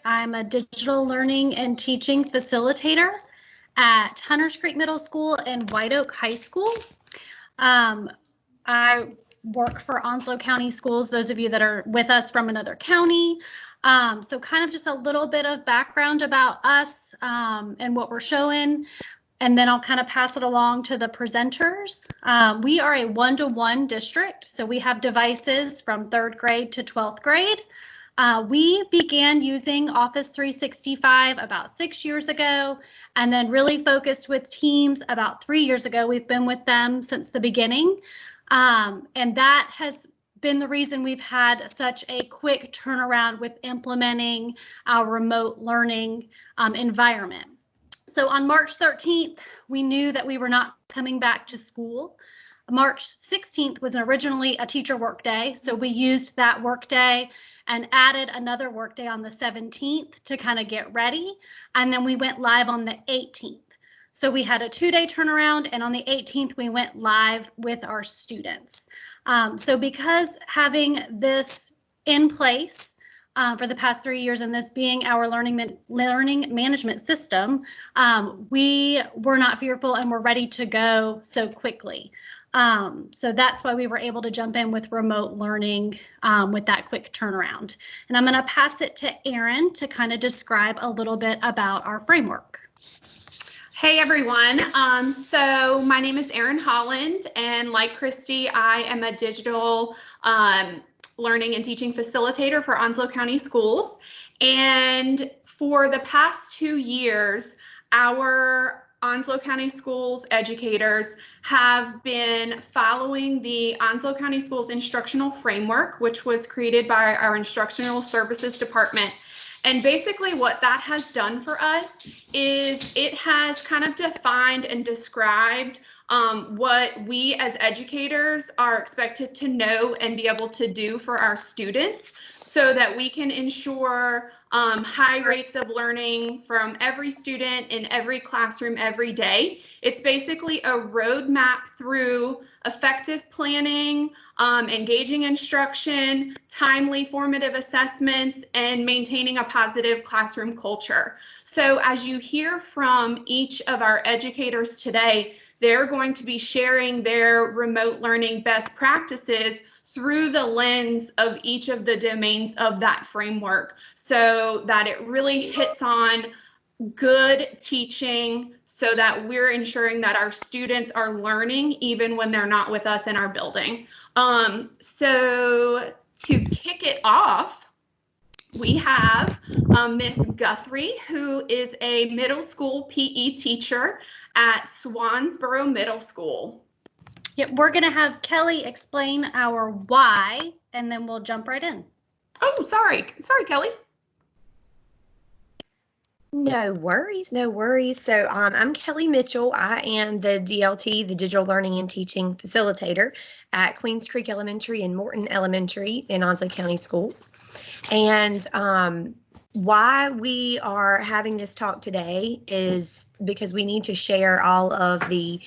I'm a digital learning and teaching facilitator at Hunters Creek Middle School and White Oak High School. I work for Onslow County Schools, those of you that are with us from another county. So kind of just a little bit of background about us and what we're showing, and then I'll kind of pass it along to the presenters. We are a one-to-one district, so we have devices from 3rd grade to 12th grade. We began using Office 365 about 6 years ago, and then really focused with teams about 3 years ago. We've been with them since the beginning. And that has been the reason we've had such a quick turnaround with implementing our remote learning environment. So on March 13th, we knew that we were not coming back to school. March 16th was originally a teacher workday, so we used that workday and added another workday on the 17th to kind of get ready. And then we went live on the 18th. So we had a 2-day turnaround, and on the 18th, we went live with our students. So because having this in place for the past 3 years and this being our learning management system, we were not fearful and we're ready to go so quickly. So that's why we were able to jump in with remote learning with that quick turnaround. And I'm going to pass it to Erin to kind of describe a little bit about our framework. Hey everyone, so my name is Erin Holland, and like Christy, I am a digital learning and teaching facilitator for Onslow County Schools. And for the past 2 years, our Onslow County Schools educators have been following the Onslow County Schools instructional framework, which was created by our instructional services department. And basically what that has done for us is it has kind of defined and described what we as educators are expected to know and be able to do for our students so that we can ensure high rates of learning from every student in every classroom every day. It's basically a roadmap through effective planning, engaging instruction, timely formative assessments, and maintaining a positive classroom culture. So as you hear from each of our educators today, they're going to be sharing their remote learning best practices through the lens of each of the domains of that framework, so that it really hits on good teaching so that we're ensuring that our students are learning even when they're not with us in our building. So to kick it off, we have Miss Guthrie, who is a middle school PE teacher at Swansboro Middle School. Yep, we're going to have Kelly explain our why, and then we'll jump right in. Oh, sorry, Kelly. No worries, no worries. So I'm Kelly Mitchell. I am the DLT, the Digital Learning and Teaching Facilitator at Queens Creek Elementary and Morton Elementary in Onslow County Schools. And why we are having this talk today is because we need to share all of the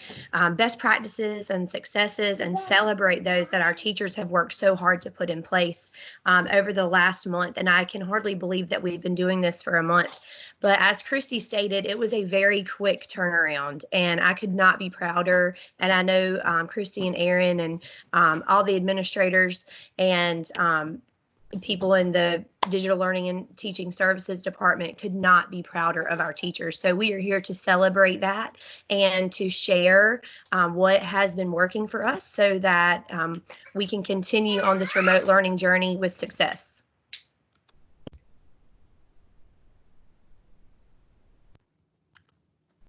best practices and successes and celebrate those that our teachers have worked so hard to put in place over the last month. And I can hardly believe that we've been doing this for a month. But as Christy stated, it was a very quick turnaround, and I could not be prouder. And I know Christy and Erin and all the administrators and people in the Digital Learning and Teaching Services Department could not be prouder of our teachers. So we are here to celebrate that and to share what has been working for us so that we can continue on this remote learning journey with success.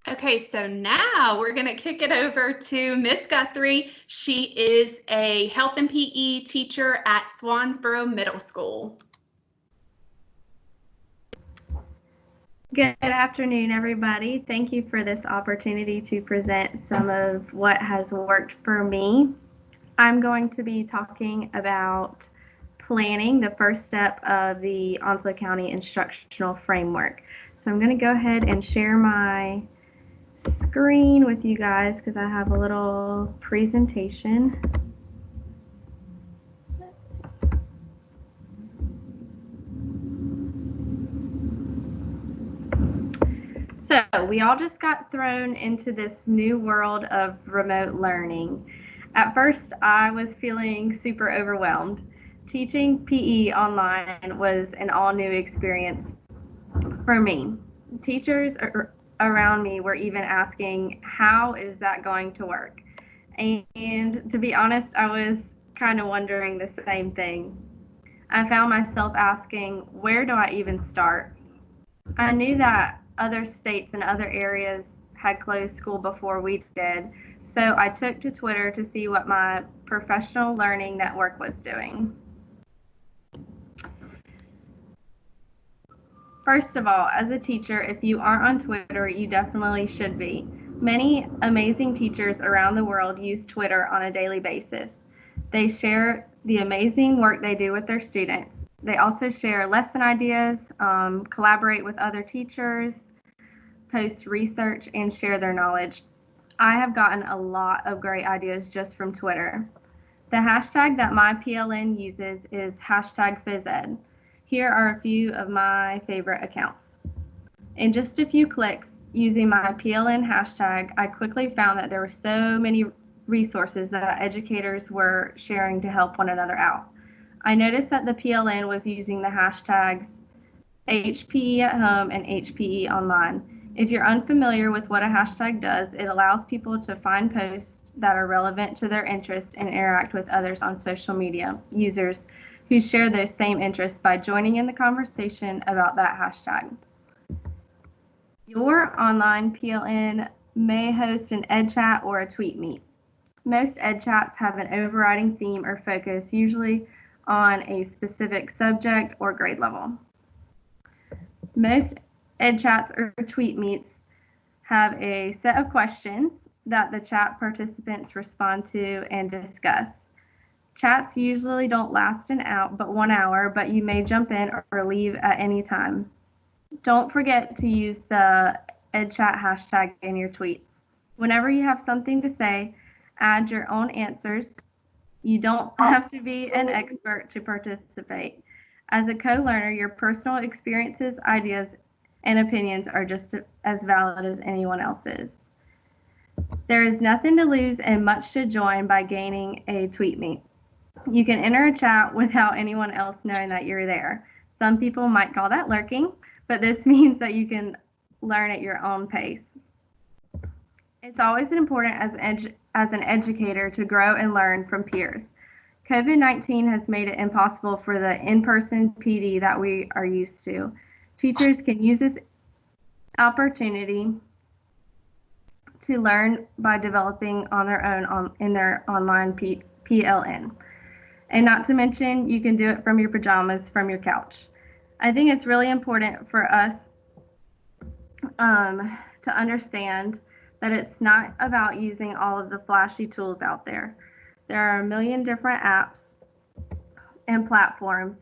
Okay, so now we're going to kick it over to Miss Guthrie. She is a health and PE teacher at Swansboro Middle School. Good afternoon, everybody. Thank you for this opportunity to present some of what has worked for me. I'm going to be talking about planning, the first step of the Onslow County Instructional Framework. So I'm going to go ahead and share my screen with you guys because I have a little presentation. So we all just got thrown into this new world of remote learning. At first, I was feeling super overwhelmed. Teaching PE online was an all new experience for me. Teachers around me were even asking, how is that going to work? And to be honest, I was kind of wondering the same thing. I found myself asking, where do I even start? I knew that other states and other areas had closed school before we did, so I took to Twitter to see what my professional learning network was doing. First of all, as a teacher, if you aren't on Twitter, you definitely should be. Many amazing teachers around the world use Twitter on a daily basis. They share the amazing work they do with their students. They also share lesson ideas, collaborate with other teachers, post research, and share their knowledge. I have gotten a lot of great ideas just from Twitter. The hashtag that my PLN uses is hashtag PhysEd. Here are a few of my favorite accounts. In just a few clicks, using my PLN hashtag, I quickly found that there were so many resources that educators were sharing to help one another out. I noticed that the PLN was using the hashtags HPE at home and HPE online. If you're unfamiliar with what a hashtag does, it allows people to find posts that are relevant to their interests and interact with others on social media users who share those same interests by joining in the conversation about that hashtag. Your online PLN may host an ed chat or a tweet meet. Most ed chats have an overriding theme or focus, usually on a specific subject or grade level. Most ed chats or tweet meets have a set of questions that the chat participants respond to and discuss. Chats usually don't last but 1 hour, but you may jump in or leave at any time. Don't forget to use the EdChat hashtag in your tweets. Whenever you have something to say, add your own answers. You don't have to be an expert to participate. As a co-learner, your personal experiences, ideas, and opinions are just as valid as anyone else's. There is nothing to lose and much to join by gaining a tweet meet. You can enter a chat without anyone else knowing that you're there. Some people might call that lurking, but this means that you can learn at your own pace. It's always important as an educator to grow and learn from peers. COVID-19 has made it impossible for the in-person PD that we are used to. Teachers can use this opportunity to learn by developing on their own in their online PLN. And not to mention, you can do it from your pajamas, from your couch. I think it's really important for us to understand that it's not about using all of the flashy tools out there. There are a million different apps and platforms,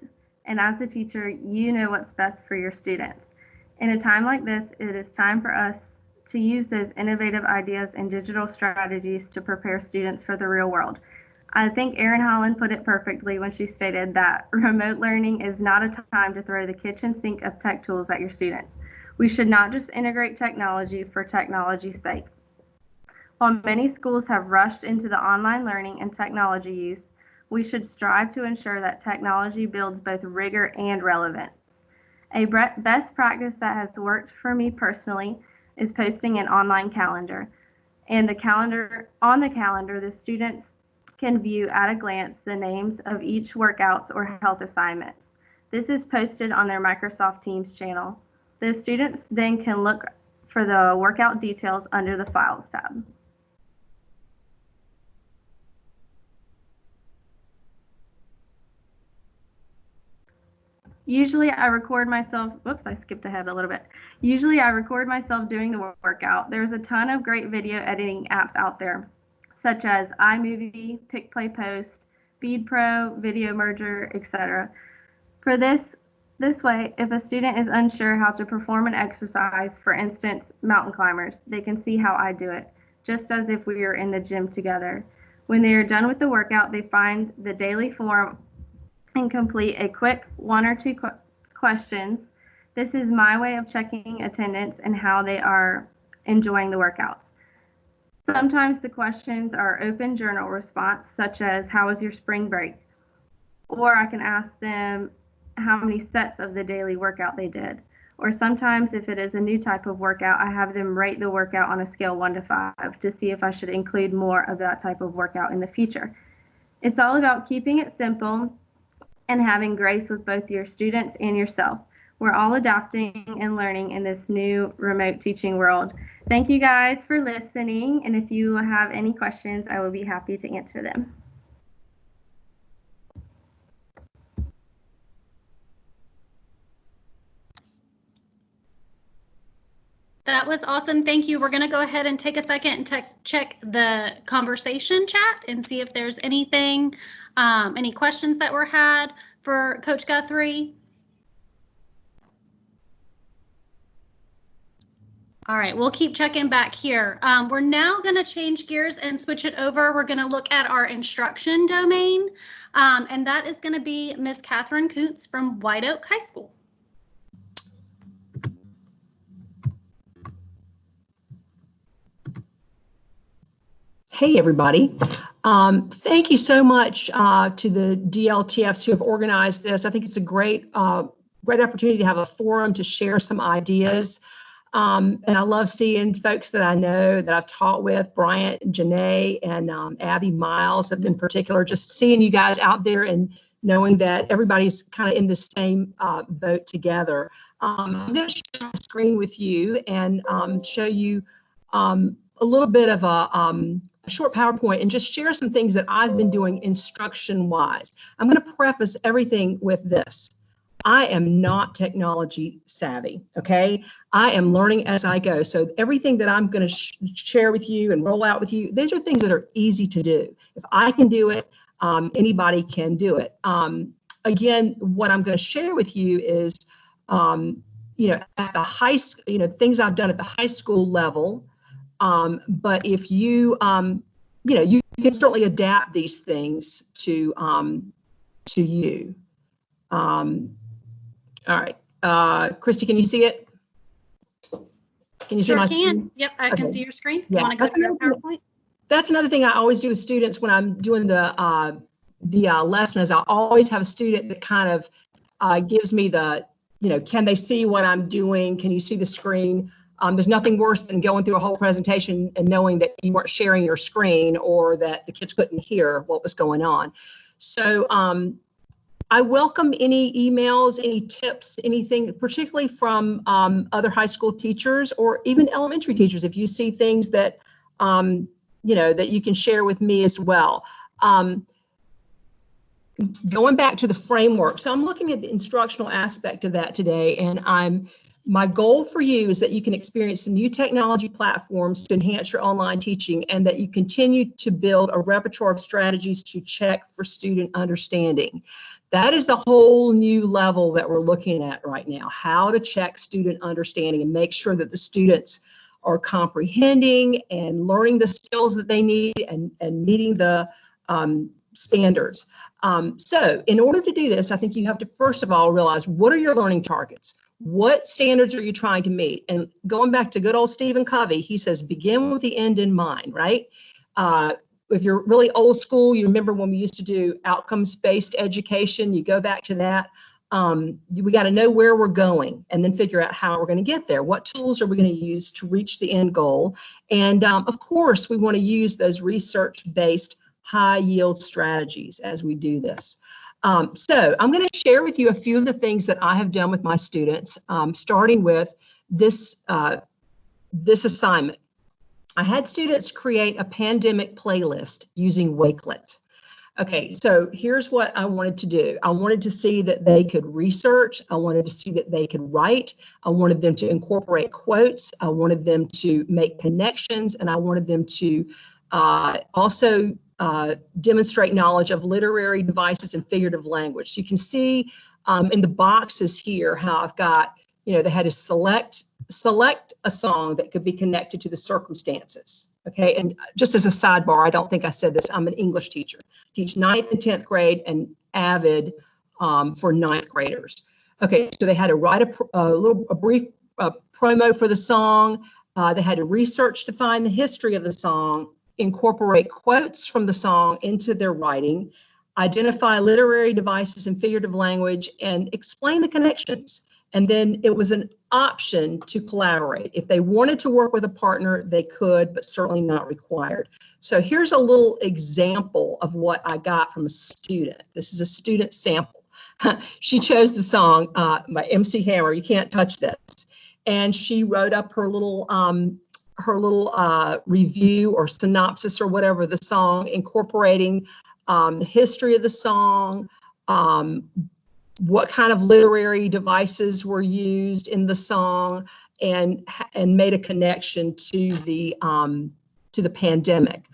and as a teacher, you know what's best for your students. In a time like this, it is time for us to use those innovative ideas and digital strategies to prepare students for the real world. I think Erin Holland put it perfectly when she stated that remote learning is not a time to throw the kitchen sink of tech tools at your students. We should not just integrate technology for technology's sake. While many schools have rushed into the online learning and technology use, we should strive to ensure that technology builds both rigor and relevance. A best practice that has worked for me personally is posting an online calendar. And on the calendar, the students can view at a glance the names of each workouts or health assignments. This is posted on their Microsoft Teams channel. The students then can look for the workout details under the Files tab. Usually I record myself, whoops, I skipped ahead a little bit. Usually I record myself doing the workout. There's a ton of great video editing apps out there, such as iMovie, Pick Play Post, FeedPro, Video Merger, etc. For this way, if a student is unsure how to perform an exercise, for instance, mountain climbers, they can see how I do it, just as if we were in the gym together. When they are done with the workout, they find the daily form and complete a quick 1 or 2 questions. This is my way of checking attendance and how they are enjoying the workouts. Sometimes the questions are open journal response, such as, how was your spring break? Or I can ask them how many sets of the daily workout they did. Or sometimes if it is a new type of workout, I have them rate the workout on a scale 1 to 5 to see if I should include more of that type of workout in the future. It's all about keeping it simple and having grace with both your students and yourself. We're all adapting and learning in this new remote teaching world. Thank you guys for listening, and if you have any questions, I will be happy to answer them. That was awesome. Thank you. We're going to go ahead and take a second and check the conversation chat and see if there's anything, any questions that were had for Coach Guthrie. All right, we'll keep checking back here. We're now going to change gears and switch it over. We're going to look at our instruction domain, and that is going to be Miss Catherine Koontz from White Oak High School. Hey, everybody. Thank you so much to the DLTFs who have organized this. I think it's a great opportunity to have a forum to share some ideas. And I love seeing folks that I know that I've taught with, Bryant, Janae, and Abby Miles in particular, just seeing you guys out there and knowing that everybody's kind of in the same boat together. I'm going to share my screen with you and show you a little bit of a short PowerPoint and just share some things that I've been doing instruction-wise. I'm going to preface everything with this. I am not technology savvy, okay? I am learning as I go. So everything that I'm going to share with you and roll out with you, these are things that are easy to do. If I can do it, anybody can do it. Again, what I'm going to share with you is, at the high school, things I've done at the high school level. But if you, you can certainly adapt these things to you. All right, Christy, can you see it? Can you see my screen? Yep, I can see your screen. Yeah. You want to go through your PowerPoint? That's another thing I always do with students when I'm doing the lesson is I always have a student that kind of gives me the, can they see what I'm doing? Can you see the screen? There's nothing worse than going through a whole presentation and knowing that you weren't sharing your screen or that the kids couldn't hear what was going on. So I welcome any emails, any tips, anything, particularly from other high school teachers or even elementary teachers, if you see things that, that you can share with me as well. Going back to the framework. So I'm looking at the instructional aspect of that today, and my goal for you is that you can experience some new technology platforms to enhance your online teaching and that you continue to build a repertoire of strategies to check for student understanding. That is the whole new level that we're looking at right now, how to check student understanding and make sure that the students are comprehending and learning the skills that they need and meeting the standards. So in order to do this, I think you have to first of all realize, what are your learning targets? What standards are you trying to meet? And going back to good old Stephen Covey, he says, begin with the end in mind, right? If you're really old school, you remember when we used to do outcomes-based education, you go back to that. We got to know where we're going and then figure out how we're going to get there. What tools are we going to use to reach the end goal? And of course, we want to use those research-based high-yield strategies as we do this. So I'm going to share with you a few of the things that I have done with my students, starting with this assignment. I had students create a pandemic playlist using Wakelet. Okay, so here's what I wanted to do. I wanted to see that they could research. I wanted to see that they could write. I wanted them to incorporate quotes. I wanted them to make connections, and I wanted them to also demonstrate knowledge of literary devices and figurative language. So you can see in the boxes here how I've got, they had to select a song that could be connected to the circumstances. Okay, and just as a sidebar, I don't think I said this, I'm an English teacher, teach 9th and 10th grade and AVID for 9th graders. Okay, so they had to write a brief promo for the song. They had to research to find the history of the song, incorporate quotes from the song into their writing, identify literary devices and figurative language, and explain the connections. And then it was an option to collaborate. If they wanted to work with a partner, they could, but certainly not required. So here's a little example of what I got from a student. This is a student sample. She chose the song by MC Hammer, You Can't Touch This. And she wrote up her little review or synopsis or whatever of the song, incorporating the history of the song, what kind of literary devices were used in the song, and made a connection to the pandemic.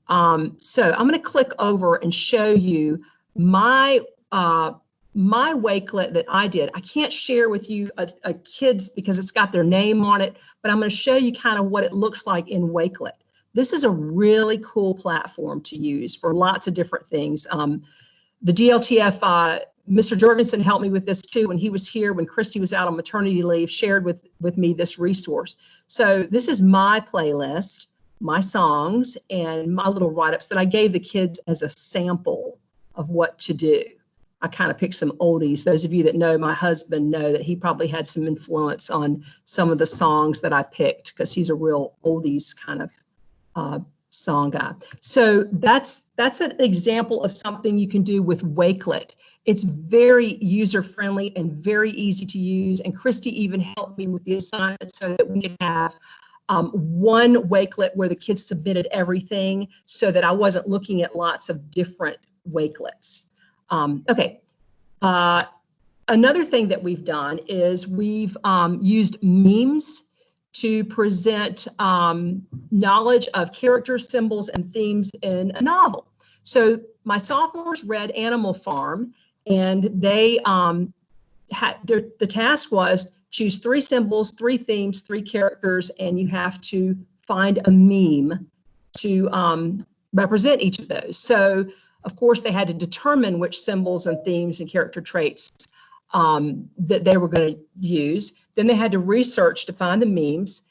So I'm going to click over and show you my Wakelet that I did. I can't share with you a kid's because it's got their name on it, but I'm going to show you kind of what it looks like in Wakelet. This is a really cool platform to use for lots of different things. The DLTF, Mr. Jorgensen helped me with this too when he was here, when Christy was out on maternity leave, shared with me this resource. So this is my playlist, my songs, and my little write-ups that I gave the kids as a sample of what to do. I kind of picked some oldies. Those of you that know my husband know that he probably had some influence on some of the songs that I picked because he's a real oldies kind of song guy. So that's an example of something you can do with Wakelet. It's very user-friendly and very easy to use. And Christy even helped me with the assignment so that we could have one Wakelet where the kids submitted everything so that I wasn't looking at lots of different Wakelets. Okay. Another thing that we've done is we've used memes to present knowledge of characters, symbols, and themes in a novel. So my sophomores read Animal Farm, and they the task was choose 3 symbols, 3 themes, 3 characters, and you have to find a meme to represent each of those. So of course, they had to determine which symbols and themes and character traits that they were going to use. Then they had to research to find the memes.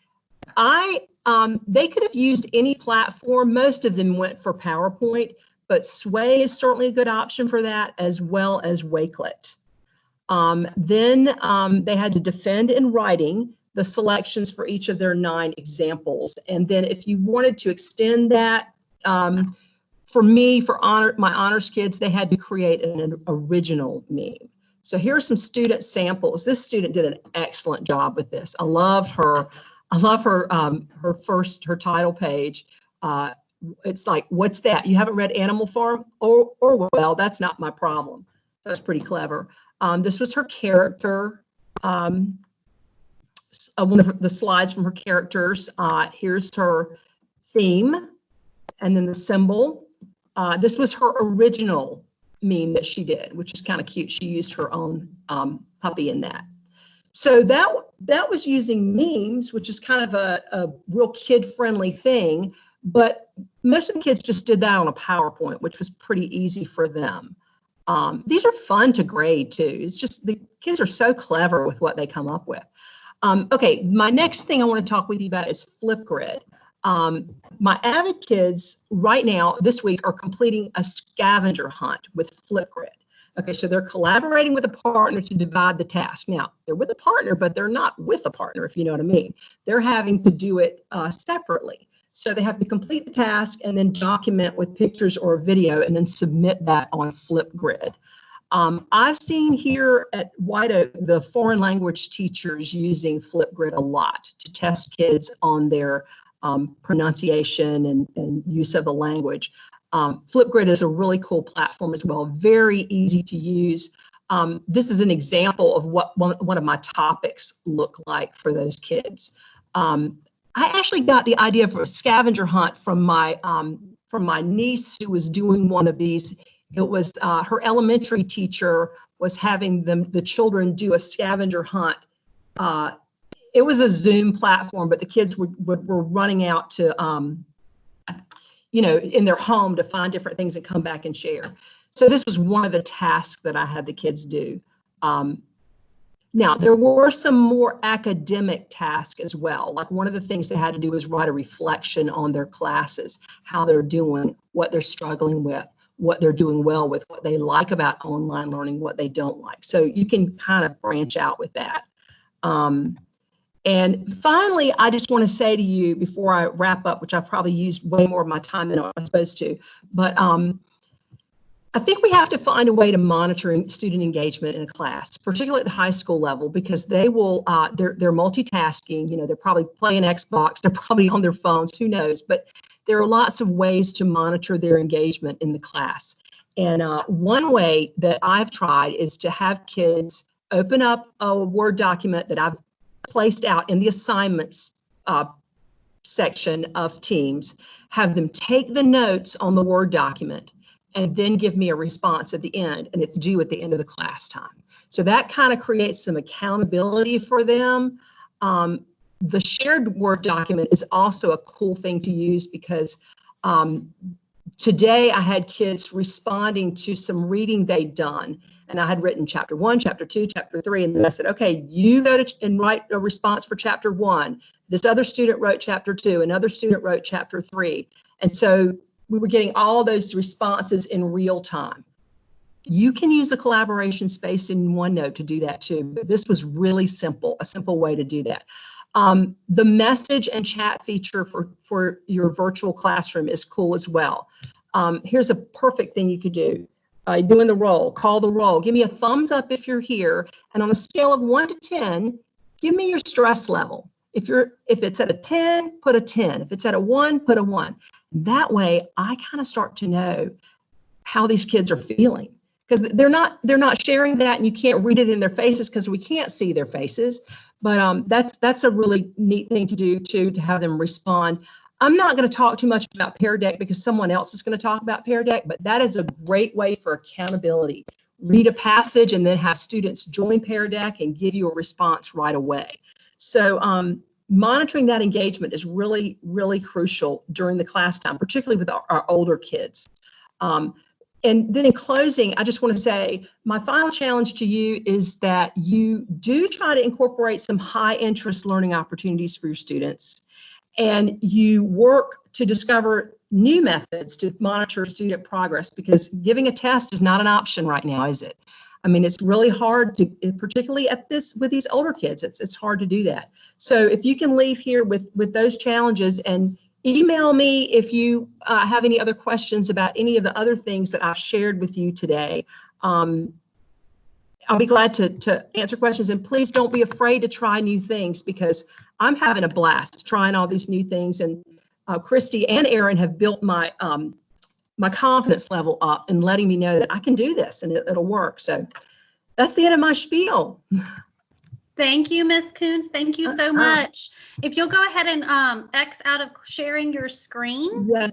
They could have used any platform. Most of them went for PowerPoint, but Sway is certainly a good option for that, as well as Wakelet. Then they had to defend in writing the selections for each of their 9 examples. And then if you wanted to extend that, for me, for my honors kids, they had to create an original meme. So here are some student samples. This student did an excellent job with this. I love her. I love her her title page. It's like, what's that? You haven't read Animal Farm? Or well, that's not my problem. That's pretty clever. This was her character. One of the slides from her characters. Here's her theme, and then the symbol. This was her original meme that she did, which is kind of cute. She used her own puppy in that. So that was using memes, which is kind of a real kid-friendly thing. But most of the kids just did that on a PowerPoint, which was pretty easy for them. These are fun to grade too. It's just the kids are so clever with what they come up with. Okay, my next thing I want to talk with you about is Flipgrid. My Avid kids right now, this week, are completing a scavenger hunt with Flipgrid. Okay, so they're collaborating with a partner to divide the task. Now, they're with a partner, but they're not with a partner, if you know what I mean. They're having to do it separately. So they have to complete the task and then document with pictures or video and then submit that on Flipgrid. I've seen here at White Oak the foreign language teachers using Flipgrid a lot to test kids on their pronunciation and use of the language. Flipgrid is a really cool platform as well, very easy to use. This is an example of what one of my topics look like for those kids. I actually got the idea for a scavenger hunt from my niece who was doing one of these. It was her elementary teacher was having the children do a scavenger hunt. It was a Zoom platform, but the kids were running out to, in their home to find different things and come back and share. So this was one of the tasks that I had the kids do. Now, there were some more academic tasks as well. Like one of the things they had to do was write a reflection on their classes, how they're doing, what they're struggling with, what they're doing well with, what they like about online learning, what they don't like. So you can kind of branch out with that. And finally, I just want to say to you before I wrap up, which I probably used way more of my time than I was supposed to, but I think we have to find a way to monitor student engagement in a class, particularly at the high school level, because they will, they're multitasking, you know, they're probably playing Xbox, they're probably on their phones, who knows, but there are lots of ways to monitor their engagement in the class. And one way that I've tried is to have kids open up a Word document that I've placed out in the assignments section of Teams, have them take the notes on the Word document, and then give me a response at the end, and it's due at the end of the class time. So that kind of creates some accountability for them. The shared Word document is also a cool thing to use because today I had kids responding to some reading they'd done, and I had written chapter 1, chapter 2, chapter 3, and then I said, okay, you go and write a response for chapter 1. This other student wrote chapter 2, another student wrote chapter 3. And so we were getting all those responses in real time. You can use the collaboration space in OneNote to do that too, but this was really simple, a simple way to do that. The message and chat feature for your virtual classroom is cool as well. Here's a perfect thing you could do. Doing the roll, call the roll. Give me a thumbs up if you're here, and on a scale of 1 to 10, give me your stress level. If it's at a 10, put a 10. If it's at a 1, put a 1. That way, I kind of start to know how these kids are feeling, because they're not sharing that, and you can't read it in their faces because we can't see their faces. But that's a really neat thing to do too, to have them respond. I'm not going to talk too much about Pear Deck because someone else is going to talk about Pear Deck, but that is a great way for accountability. Read a passage and then have students join Pear Deck and give you a response right away. So monitoring that engagement is really, really crucial during the class time, particularly with our older kids. And then in closing, I just want to say my final challenge to you is that you do try to incorporate some high interest learning opportunities for your students, and you work to discover new methods to monitor student progress, because giving a test is not an option right now, is it? I mean, it's really hard to, particularly with these older kids, it's hard to do that. So if you can leave here with those challenges, and email me if you have any other questions about any of the other things that I've shared with you today. I'll be glad to answer questions, and please don't be afraid to try new things, because I'm having a blast trying all these new things. And Christy and Aaron have built my my confidence level up and letting me know that I can do this and it'll work. So that's the end of my spiel. Thank you, Ms. Coons. Thank you so much. If you'll go ahead and X out of sharing your screen. Yes.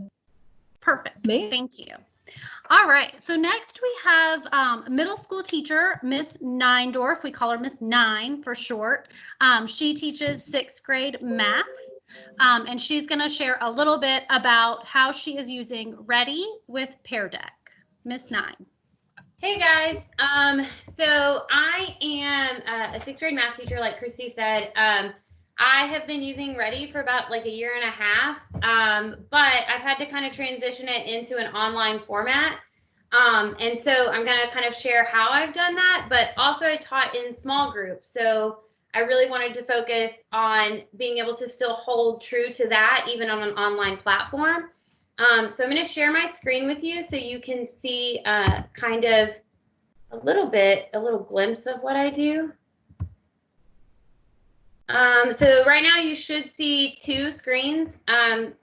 Perfect. Thank you. All right. So next we have middle school teacher, Miss Neindorf. We call her Miss Nine for short. She teaches 6th grade math. And she's going to share a little bit about how she is using Ready with Pear Deck. Miss Nine. Hey guys, so I am a 6th grade math teacher, like Christy said. I have been using Ready for about like a year and a half, but I've had to kind of transition it into an online format. And so I'm going to kind of share how I've done that, but also I taught in small groups. So I really wanted to focus on being able to still hold true to that, even on an online platform. So I'm going to share my screen with you so you can see kind of a little glimpse of what I do. So right now you should see 2 screens.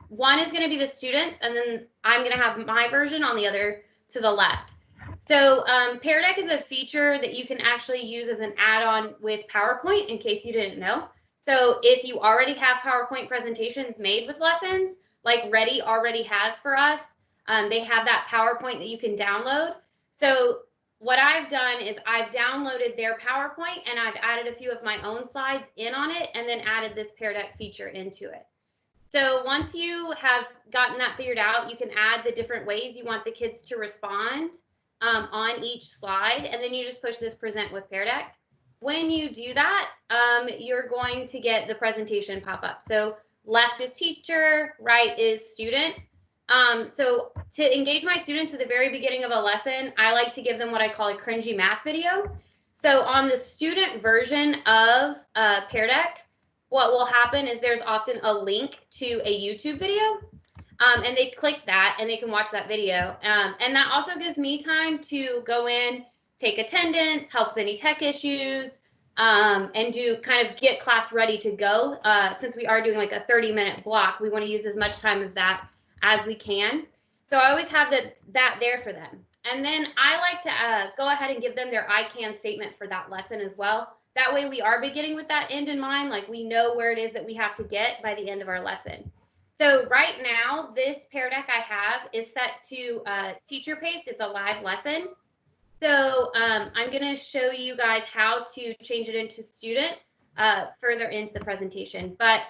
One is going to be the students, and then I'm going to have my version on the other to the left. So Pear Deck is a feature that you can actually use as an add-on with PowerPoint, in case you didn't know. So if you already have PowerPoint presentations made with lessons, like Ready already has for us, they have that PowerPoint that you can download. So what I've done is I've downloaded their PowerPoint and I've added a few of my own slides in on it, and then added this Pear Deck feature into it. So once you have gotten that figured out, you can add the different ways you want the kids to respond on each slide, and then you just push this present with Pear Deck. when you do that, you're going to get the presentation pop up. So left is teacher, right is student. So to engage my students at the very beginning of a lesson, I like to give them what I call a cringy math video. So on the student version of Pear Deck, what will happen is there's often a link to a YouTube video. And they click that and they can watch that video. And that also gives me time to go in, take attendance, help with any tech issues, and do kind of get class ready to go. Since we are doing like a 30-minute block, we want to use as much time of that as we can. So I always have that there for them. And then I like to go ahead and give them their I can statement for that lesson as well. That way we are beginning with that end in mind, like we know where it is that we have to get by the end of our lesson. So right now, this Pear Deck I have is set to teacher paced. It's a live lesson. So I'm going to show you guys how to change it into student further into the presentation. But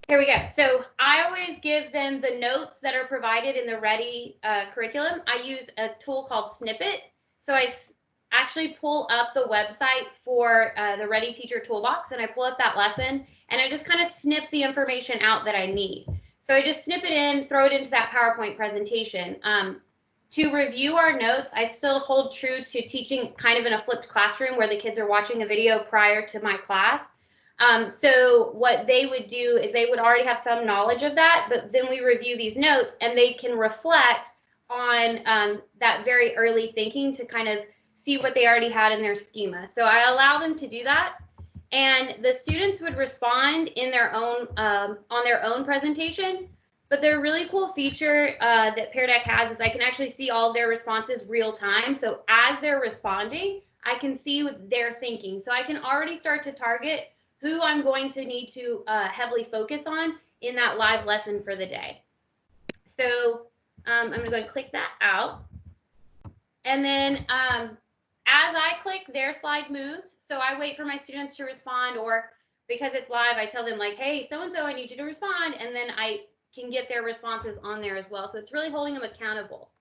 here we go. So I always give them the notes that are provided in the Ready curriculum. I use a tool called Snippet. So I actually pull up the website for the Ready Teacher Toolbox, and I pull up that lesson, and I just kind of snip the information out that I need. So I just snip it in, throw it into that PowerPoint presentation. To review our notes, I still hold true to teaching kind of in a flipped classroom where the kids are watching a video prior to my class. So what they would do is they would already have some knowledge of that, but then we review these notes and they can reflect on that very early thinking to kind of see what they already had in their schema. So I allow them to do that. And the students would respond in their own on their own presentation. But the really cool feature that Pear Deck has is I can actually see all of their responses real time. So as they're responding, I can see what they're thinking. So I can already start to target who I'm going to need to heavily focus on in that live lesson for the day. So I'm going to go and click that out. And then as I click, their slide moves. So I wait for my students to respond, or because it's live, I tell them like, hey, so-and-so, I need you to respond. And then I can get their responses on there as well. So it's really holding them accountable.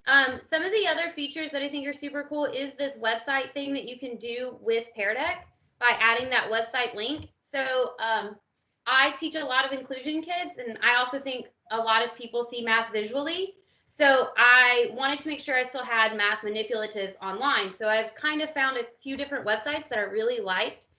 Some of the other features that I think are super cool is this website thing that you can do with Pear Deck by adding that website link. So I teach a lot of inclusion kids, and I also think a lot of people see math visually. So I wanted to make sure I still had math manipulatives online. So I've kind of found a few different websites that I really liked.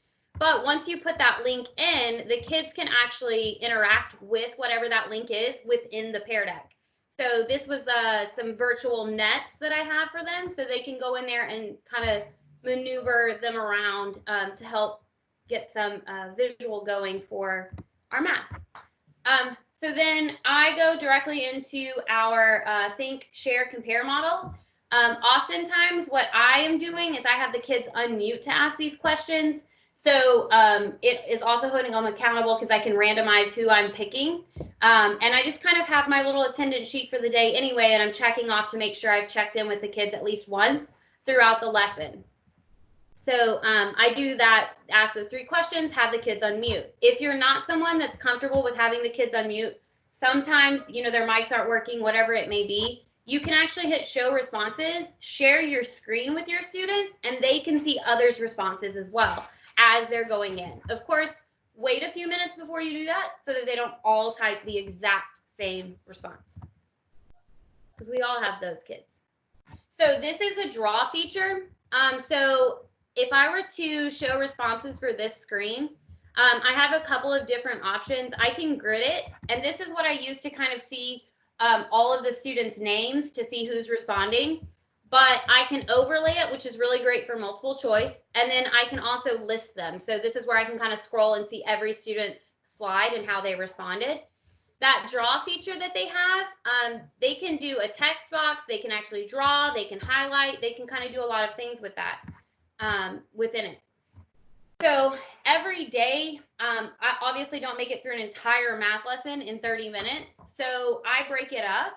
But once you put that link in, the kids can actually interact with whatever that link is within the Pear Deck. So this was some virtual nets that I have for them, so they can go in there and kind of maneuver them around to help get some visual going for our math. So then I go directly into our think, share, compare model. Oftentimes what I am doing is I have the kids unmute to ask these questions. So it is also holding them accountable because I can randomize who I'm picking. And I just kind of have my little attendance sheet for the day anyway, and I'm checking off to make sure I've checked in with the kids at least once throughout the lesson. So I do that, ask those 3 questions, have the kids unmute. If you're not someone that's comfortable with having the kids unmute, sometimes, you know, their mics aren't working, whatever it may be, you can actually hit show responses, share your screen with your students, and they can see others' responses as well as they're going in. Of course, wait a few minutes before you do that so that they don't all type the exact same response, because we all have those kids. So this is a draw feature. So if I were to show responses for this screen, I have a couple of different options. I can grid it, and this is what I use to kind of see all of the students' names to see who's responding. But I can overlay it, which is really great for multiple choice. And then I can also list them. So this is where I can kind of scroll and see every student's slide and how they responded. That draw feature that they have, they can do a text box, they can actually draw, they can highlight, they can kind of do a lot of things with that within it. So every day, I obviously don't make it through an entire math lesson in 30 minutes. So I break it up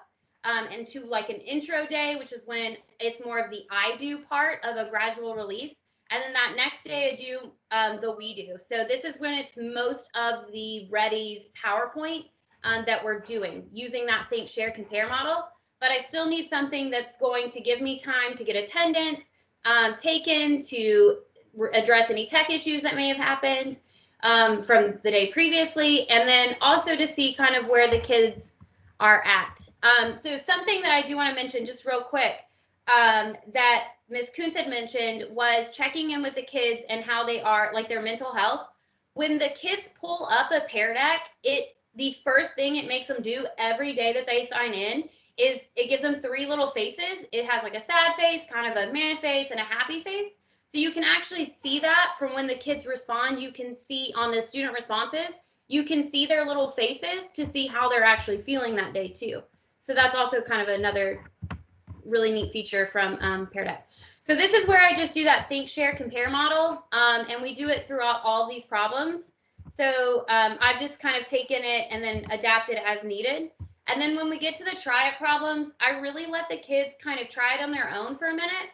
into like an intro day, which is when it's more of the I do part of a gradual release. And then that next day I do the we do. So this is when it's most of the Ready's PowerPoint that we're doing using that think, share, compare model. But I still need something that's going to give me time to get attendance taken, to address any tech issues that may have happened from the day previously, and then also to see kind of where the kids are at. So something that I do want to mention just real quick that Ms. Kuntz had mentioned was checking in with the kids and how they are, like their mental health. When the kids pull up a Pear Deck, the first thing it makes them do every day that they sign in is it gives them 3 little faces. It has like a sad face, kind of a meh face, and a happy face. So you can actually see that from when the kids respond. You can see on the student responses, you can see their little faces to see how they're actually feeling that day too. So that's also kind of another really neat feature from Pear Deck. So this is where I just do that think, share, compare model, and we do it throughout all these problems. So I've just kind of taken it and then adapted as needed. And then when we get to the try it problems, I really let the kids kind of try it on their own for a minute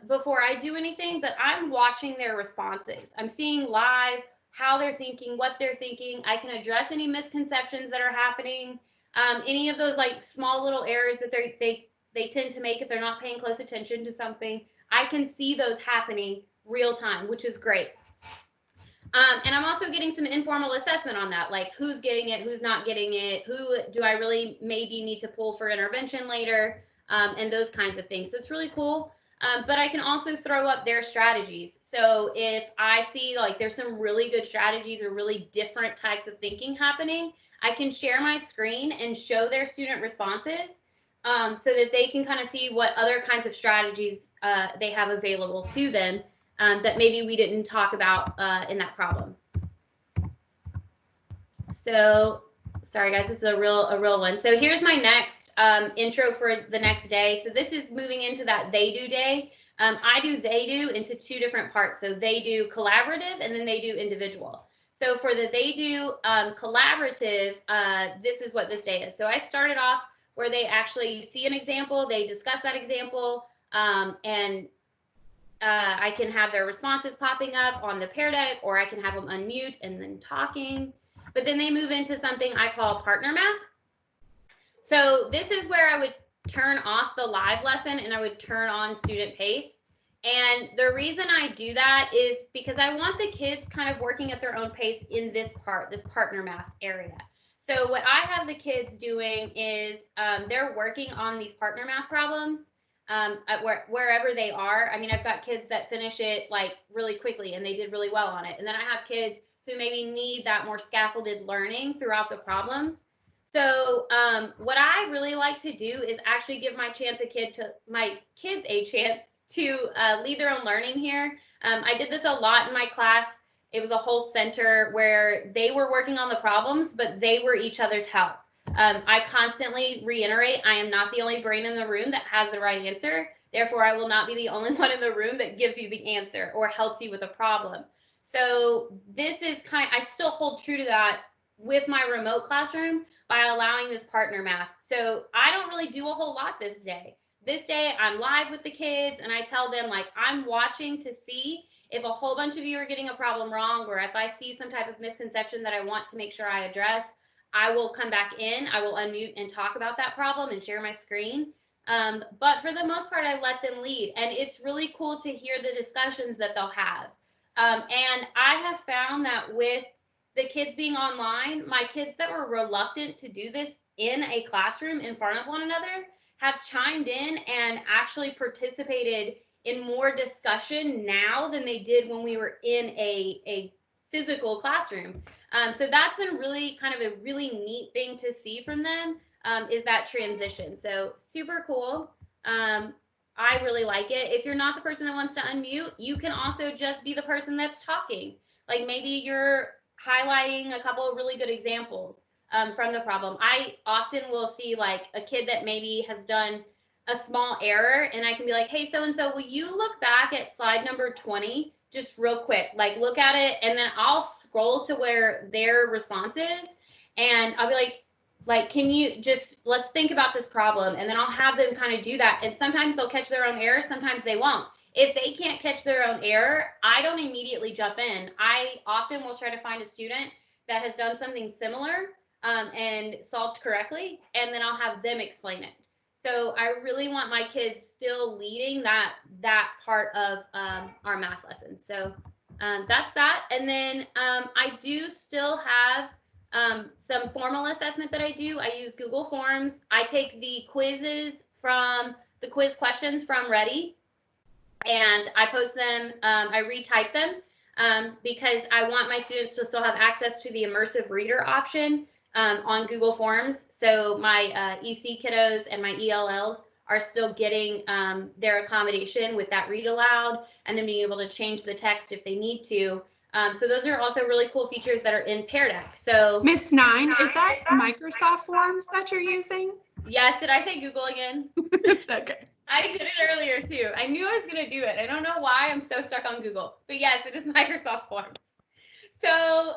before I do anything, but I'm watching their responses. I'm seeing live how they're thinking, what they're thinking. I can address any misconceptions that are happening, any of those like small little errors that they tend to make if they're not paying close attention to something. I can see those happening real time, which is great. And I'm also getting some informal assessment on that, like who's getting it, who's not getting it, who do I really maybe need to pull for intervention later, and those kinds of things. So it's really cool. But I can also throw up their strategies. So if I see like there's some really good strategies or really different types of thinking happening, I can share my screen and show their student responses so that they can kind of see what other kinds of strategies they have available to them that maybe we didn't talk about in that problem. So sorry guys, this is a real one. So here's my next intro for the next day. So this is moving into that they do day. I do they do into 2 different parts. So they do collaborative and then they do individual. So for the they do collaborative, this is what this day is. So I started off where they actually see an example, they discuss that example, and I can have their responses popping up on the Pear Deck, or I can have them unmute and then talking. But then they move into something I call partner math. So this is where I would turn off the live lesson and I would turn on student pace. And the reason I do that is because I want the kids kind of working at their own pace in this part, this partner math area. So what I have the kids doing is they're working on these partner math problems at wherever they are. I mean, I've got kids that finish it like really quickly and they did really well on it. And then I have kids who maybe need that more scaffolded learning throughout the problems. So what I really like to do is actually give my kids a chance to lead their own learning here. I did this a lot in my class. It was a whole center where they were working on the problems, but they were each other's help. I constantly reiterate, I am not the only brain in the room that has the right answer. Therefore, I will not be the only one in the room that gives you the answer or helps you with a problem. So this is I still hold true to that with my remote classroom by allowing this partner math. So I don't really do a whole lot this day. This day I'm live with the kids and I tell them like I'm watching to see if a whole bunch of you are getting a problem wrong, or if I see some type of misconception that I want to make sure I address, I will come back in, I will unmute and talk about that problem and share my screen. But for the most part, I let them lead. And it's really cool to hear the discussions that they'll have. And I have found that with the kids being online, my kids that were reluctant to do this in a classroom in front of one another have chimed in and actually participated in more discussion now than they did when we were in a physical classroom. So that's been really kind of a really neat thing to see from them, is that transition. So super cool. I really like it. If you're not the person that wants to unmute, you can also just be the person that's talking. Like maybe you're highlighting a couple of really good examples from the problem. I often will see like a kid that maybe has done a small error and I can be like, hey, so-and-so, will you look back at slide number 20 just real quick, like look at it, and then I'll scroll to where their response is and I'll be like, can you just, let's think about this problem, and then I'll have them kind of do that. And sometimes they'll catch their own error, sometimes they won't. If they can't catch their own error, I don't immediately jump in. I often will try to find a student that has done something similar and solved correctly, and then I'll have them explain it. So I really want my kids still leading that part of our math lessons. So that's that. And then I do still have some formal assessment that I do. I use Google Forms. I take the quizzes from the quiz questions from Ready, and I post them. I retype them because I want my students to still have access to the immersive reader option on Google Forms. So my EC kiddos and my ELLs are still getting their accommodation with that read aloud, and then being able to change the text if they need to. So those are also really cool features that are in Pear Deck. So Miss Nine, is that Microsoft Forms that you're using? yes, did I say Google again? It's okay. I did it earlier too. I knew I was going to do it. I don't know why I'm so stuck on Google, but yes, it is Microsoft Forms. So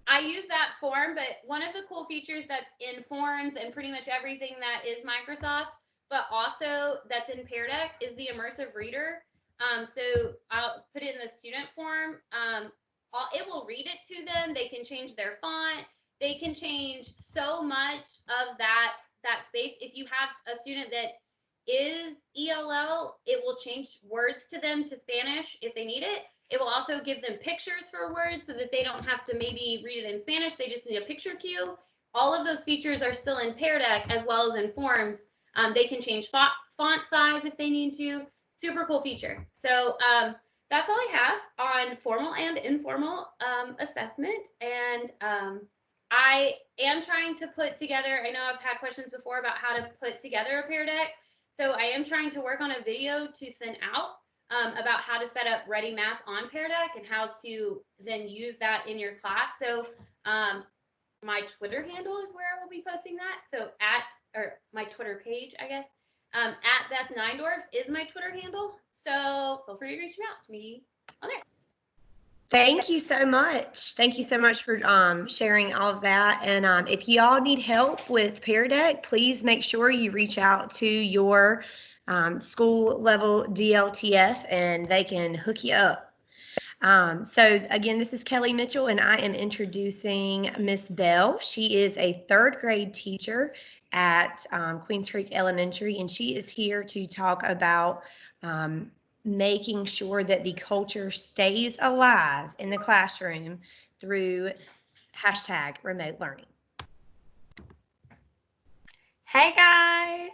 I use that form, but one of the cool features that's in Forms and pretty much everything that is Microsoft, but also that's in Pear Deck, is the immersive reader. So I'll put it in the student form. It will read it to them. They can change their font. They can change so much of that space. If you have a student that is ELL, it will change words to them to Spanish if they need it. It will also give them pictures for words so that they don't have to maybe read it in Spanish. They just need a picture cue. All of those features are still in Pear Deck as well as in Forms. They can change font size if they need to. Super cool feature. So that's all I have on formal and informal assessment. And I am trying to put together, I know I've had questions before about how to put together a Pear Deck. So I am trying to work on a video to send out about how to set up Ready Math on Pear Deck and how to then use that in your class. So my Twitter handle is where I will be posting that. So or my Twitter page, I guess, at Beth Neindorf is my Twitter handle. So feel free to reach out to me on there. Thank you so much. Thank you so much for sharing all of that. And if y'all need help with Pear Deck, please make sure you reach out to your school level DLTF and they can hook you up. So again, this is Kelly Mitchell and I am introducing Miss Bell. She is a 3rd grade teacher at Queens Creek Elementary, and she is here to talk about making sure that the culture stays alive in the classroom through #remote learning. Hey guys,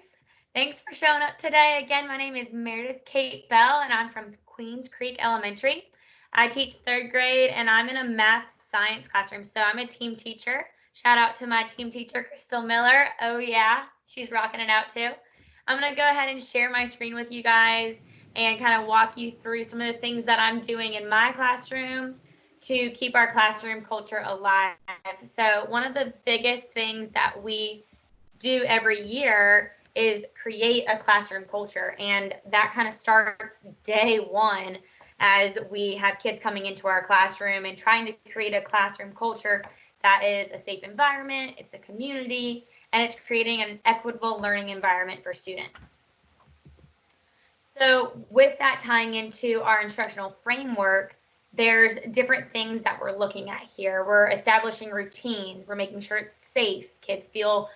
thanks for showing up today. Again, my name is Meredith Kate Bell and I'm from Queens Creek Elementary. I teach 3rd grade and I'm in a math science classroom. So I'm a team teacher. Shout out to my team teacher, Crystal Miller. Oh yeah, she's rocking it out too. I'm gonna go ahead and share my screen with you guys and kind of walk you through some of the things that I'm doing in my classroom to keep our classroom culture alive. So one of the biggest things that we do every year is create a classroom culture, and that kind of starts day one as we have kids coming into our classroom and trying to create a classroom culture that is a safe environment, it's a community, and it's creating an equitable learning environment for students. So with that tying into our instructional framework, there's different things that we're looking at here. We're establishing routines. We're making sure it's safe. Kids feel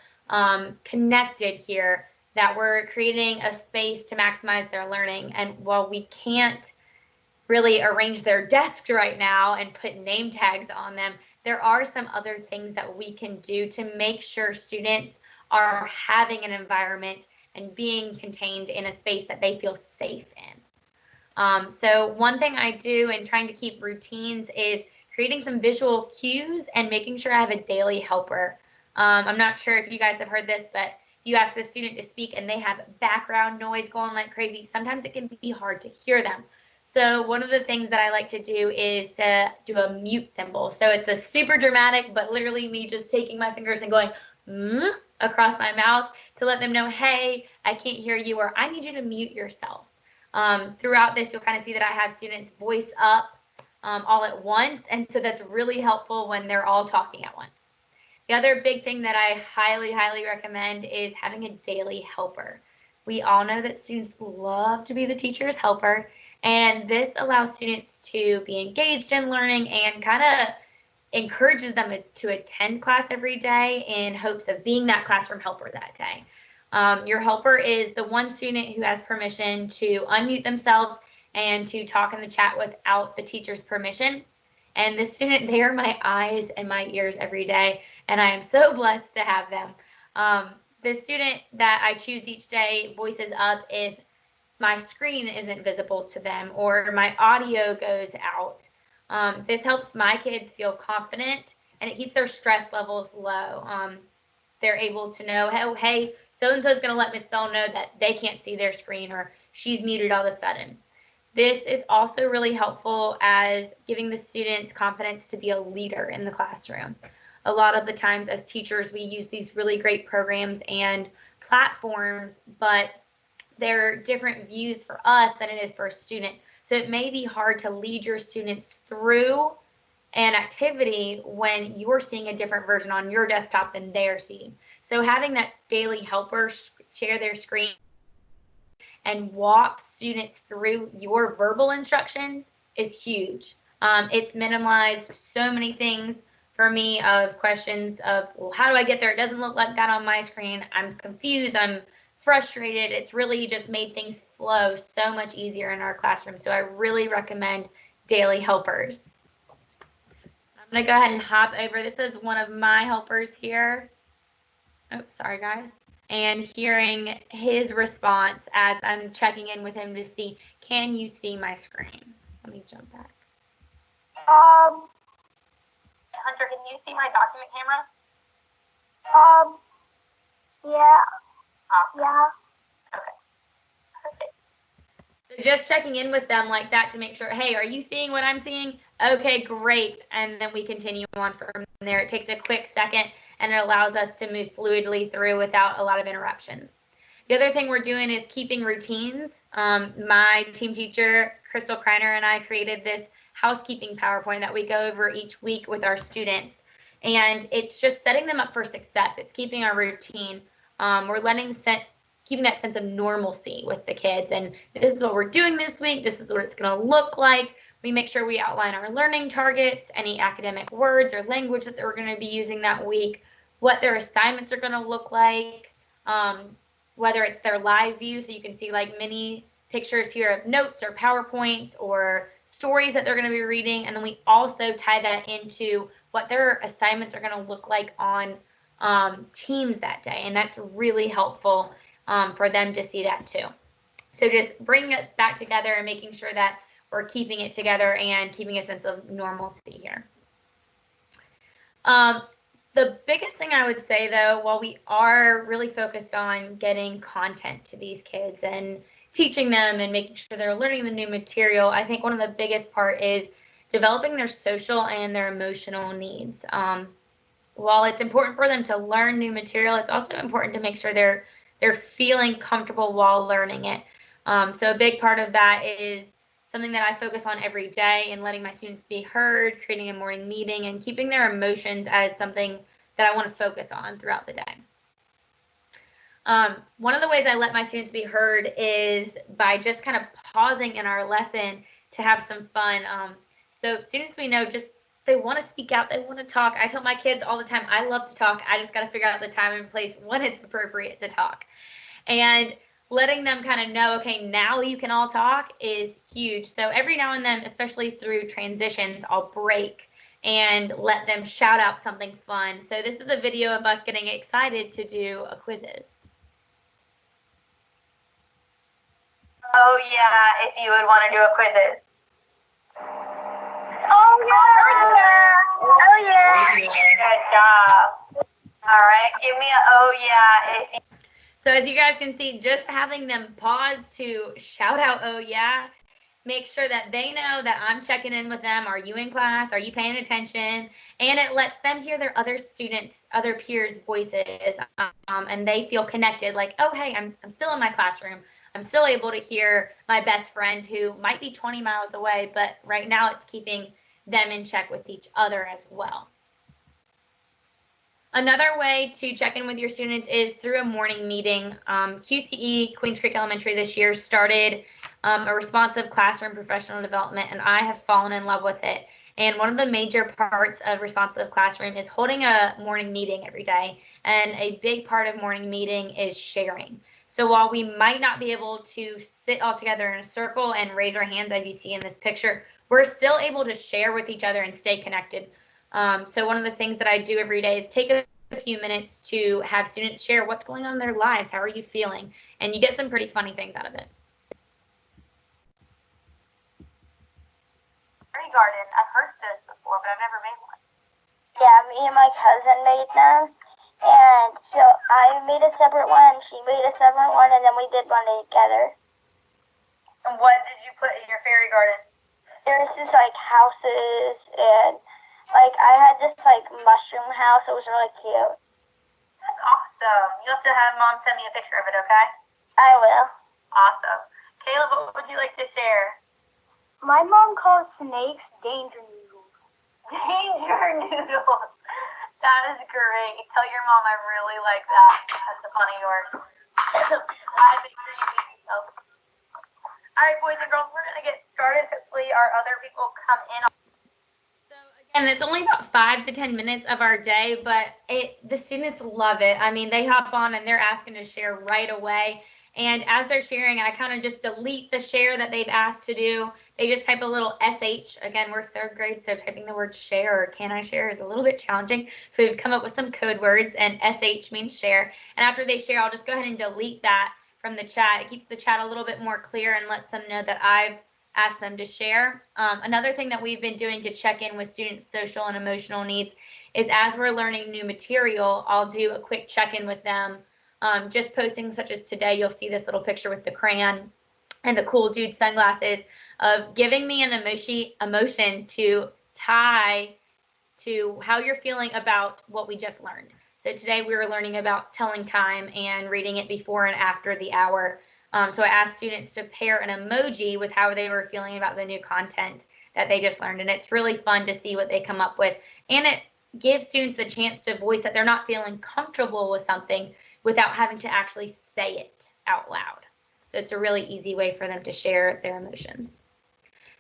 connected here, that we're creating a space to maximize their learning. And while we can't really arrange their desks right now and put name tags on them, there are some other things that we can do to make sure students are having an environment and being contained in a space that they feel safe in. So one thing I do in trying to keep routines is creating some visual cues and making sure I have a daily helper. I'm not sure if you guys have heard this, but if you ask the student to speak and they have background noise going like crazy, sometimes it can be hard to hear them. So one of the things that I like to do is to do a mute symbol. So it's a super dramatic, but literally me just taking my fingers and going across my mouth to let them know, hey, I can't hear you, or I need you to mute yourself. Throughout this, you'll kind of see that I have students voice up all at once. And so that's really helpful when they're all talking at once. The other big thing that I highly, highly recommend is having a daily helper. We all know that students love to be the teacher's helper, and this allows students to be engaged in learning and kind of encourages them to attend class every day in hopes of being that classroom helper that day. Your helper is the one student who has permission to unmute themselves and to talk in the chat without the teacher's permission. And the student, they are my eyes and my ears every day, and I am so blessed to have them. The student that I choose each day voices up if my screen isn't visible to them or my audio goes out. This helps my kids feel confident, and it keeps their stress levels low. They're able to know, oh, hey, so-and-so is going to let Miss Bell know that they can't see their screen or she's muted all of a sudden. This is also really helpful as giving the students confidence to be a leader in the classroom. A lot of the times as teachers, we use these really great programs and platforms, but they're different views for us than it is for a student. So it may be hard to lead your students through an activity when you're seeing a different version on your desktop than they're seeing. So having that daily helper share their screen and walk students through your verbal instructions is huge. It's minimized so many things for me of questions of, well, how do I get there? It doesn't look like that on my screen. I'm confused. I'm frustrated. It's really just made things flow so much easier in our classroom. So I really recommend daily helpers. I'm going to go ahead and hop over. This is one of my helpers here. Oh, sorry, guys. And hearing his response as I'm checking in with him to see, can you see my screen? So let me jump back. Hunter, can you see my document camera? Yeah. Awesome. Yeah. Okay. Perfect. So just checking in with them like that to make sure, hey, are you seeing what I'm seeing? Okay, great. And then we continue on from there. It takes a quick second and it allows us to move fluidly through without a lot of interruptions. The other thing we're doing is keeping routines. My team teacher, Crystal Kreiner, and I created this housekeeping PowerPoint that we go over each week with our students. And it's just setting them up for success. It's keeping our routine. We're keeping that sense of normalcy with the kids. And this is what we're doing this week. This is what it's going to look like. We make sure we outline our learning targets, any academic words or language that we're going to be using that week, what their assignments are going to look like, whether it's their live view, so you can see like mini pictures here of notes or PowerPoints or stories that they're going to be reading. And then we also tie that into what their assignments are going to look like on Teams that day. And that's really helpful for them to see that too. So just bringing us back together and making sure that we're keeping it together and keeping a sense of normalcy here. The biggest thing I would say, though, while we are really focused on getting content to these kids and teaching them and making sure they're learning the new material, I think one of the biggest part is developing their social and their emotional needs. While it's important for them to learn new material, it's also important to make sure they're feeling comfortable while learning it. So a big part of that is something that I focus on every day and letting my students be heard, creating a morning meeting, and keeping their emotions as something that I want to focus on throughout the day. One of the ways I let my students be heard is by just kind of pausing in our lesson to have some fun. So students we know just, they want to speak out, they want to talk. I tell my kids all the time, I love to talk. I just got to figure out the time and place when it's appropriate to talk. And letting them kind of know, okay, now you can all talk is huge. So every now and then, especially through transitions, I'll break and let them shout out something fun. So this is a video of us getting excited to do a quizzes. Oh yeah, if you would want to do a quizzes. Oh yeah! Oh yeah! Good job. All right, give me a oh yeah if you. So as you guys can see, just having them pause to shout out, oh yeah, make sure that they know that I'm checking in with them. Are you in class? Are you paying attention? And it lets them hear their other students, other peers' voices, and they feel connected, like, oh, hey, I'm still in my classroom. I'm still able to hear my best friend who might be 20 miles away, but right now it's keeping them in check with each other as well. Another way to check in with your students is through a morning meeting. QCE, Queens Creek Elementary this year, started a responsive classroom professional development, and I have fallen in love with it. And one of the major parts of responsive classroom is holding a morning meeting every day. And a big part of morning meeting is sharing. So while we might not be able to sit all together in a circle and raise our hands as you see in this picture, we're still able to share with each other and stay connected. So one of the things that I do every day is take a few minutes to have students share what's going on in their lives. How are you feeling? And you get some pretty funny things out of it. Tree garden. I've heard this before, but I've never made one. Yeah, me and my cousin made them. And so I made a separate one, she made a separate one, and then we did one together. And what did you put in your fairy garden? There was just like houses, and like I had this like mushroom house. It was really cute. That's awesome. You have to have Mom send me a picture of it, okay? I will. Awesome. Caleb, what would you like to share? My mom calls snakes danger noodles. Danger noodles. That is great. Tell your mom I really like that. That's a funny word. I make sure you beat yourself. All right, boys and girls, we're going to get started. Hopefully our other people come in. And it's only about 5 to 10 minutes of our day, but the students love it. I mean, they hop on and they're asking to share right away. And as they're sharing, I kind of just delete the share that they've asked to do. They just type a little SH. Again, we're 3rd grade, so typing the word share or can I share is a little bit challenging. So we've come up with some code words, and SH means share. And after they share, I'll just go ahead and delete that from the chat. It keeps the chat a little bit more clear and lets them know that I've asked them to share. Another thing that we've been doing to check in with students' social and emotional needs is as we're learning new material, I'll do a quick check-in with them. Just posting such as today, you'll see this little picture with the crayon and the cool dude sunglasses of giving me an emotion to tie to how you're feeling about what we just learned. So today we were learning about telling time and reading it before and after the hour. So I asked students to pair an emoji with how they were feeling about the new content that they just learned. And it's really fun to see what they come up with. And it gives students the chance to voice that they're not feeling comfortable with something without having to actually say it out loud. So it's a really easy way for them to share their emotions.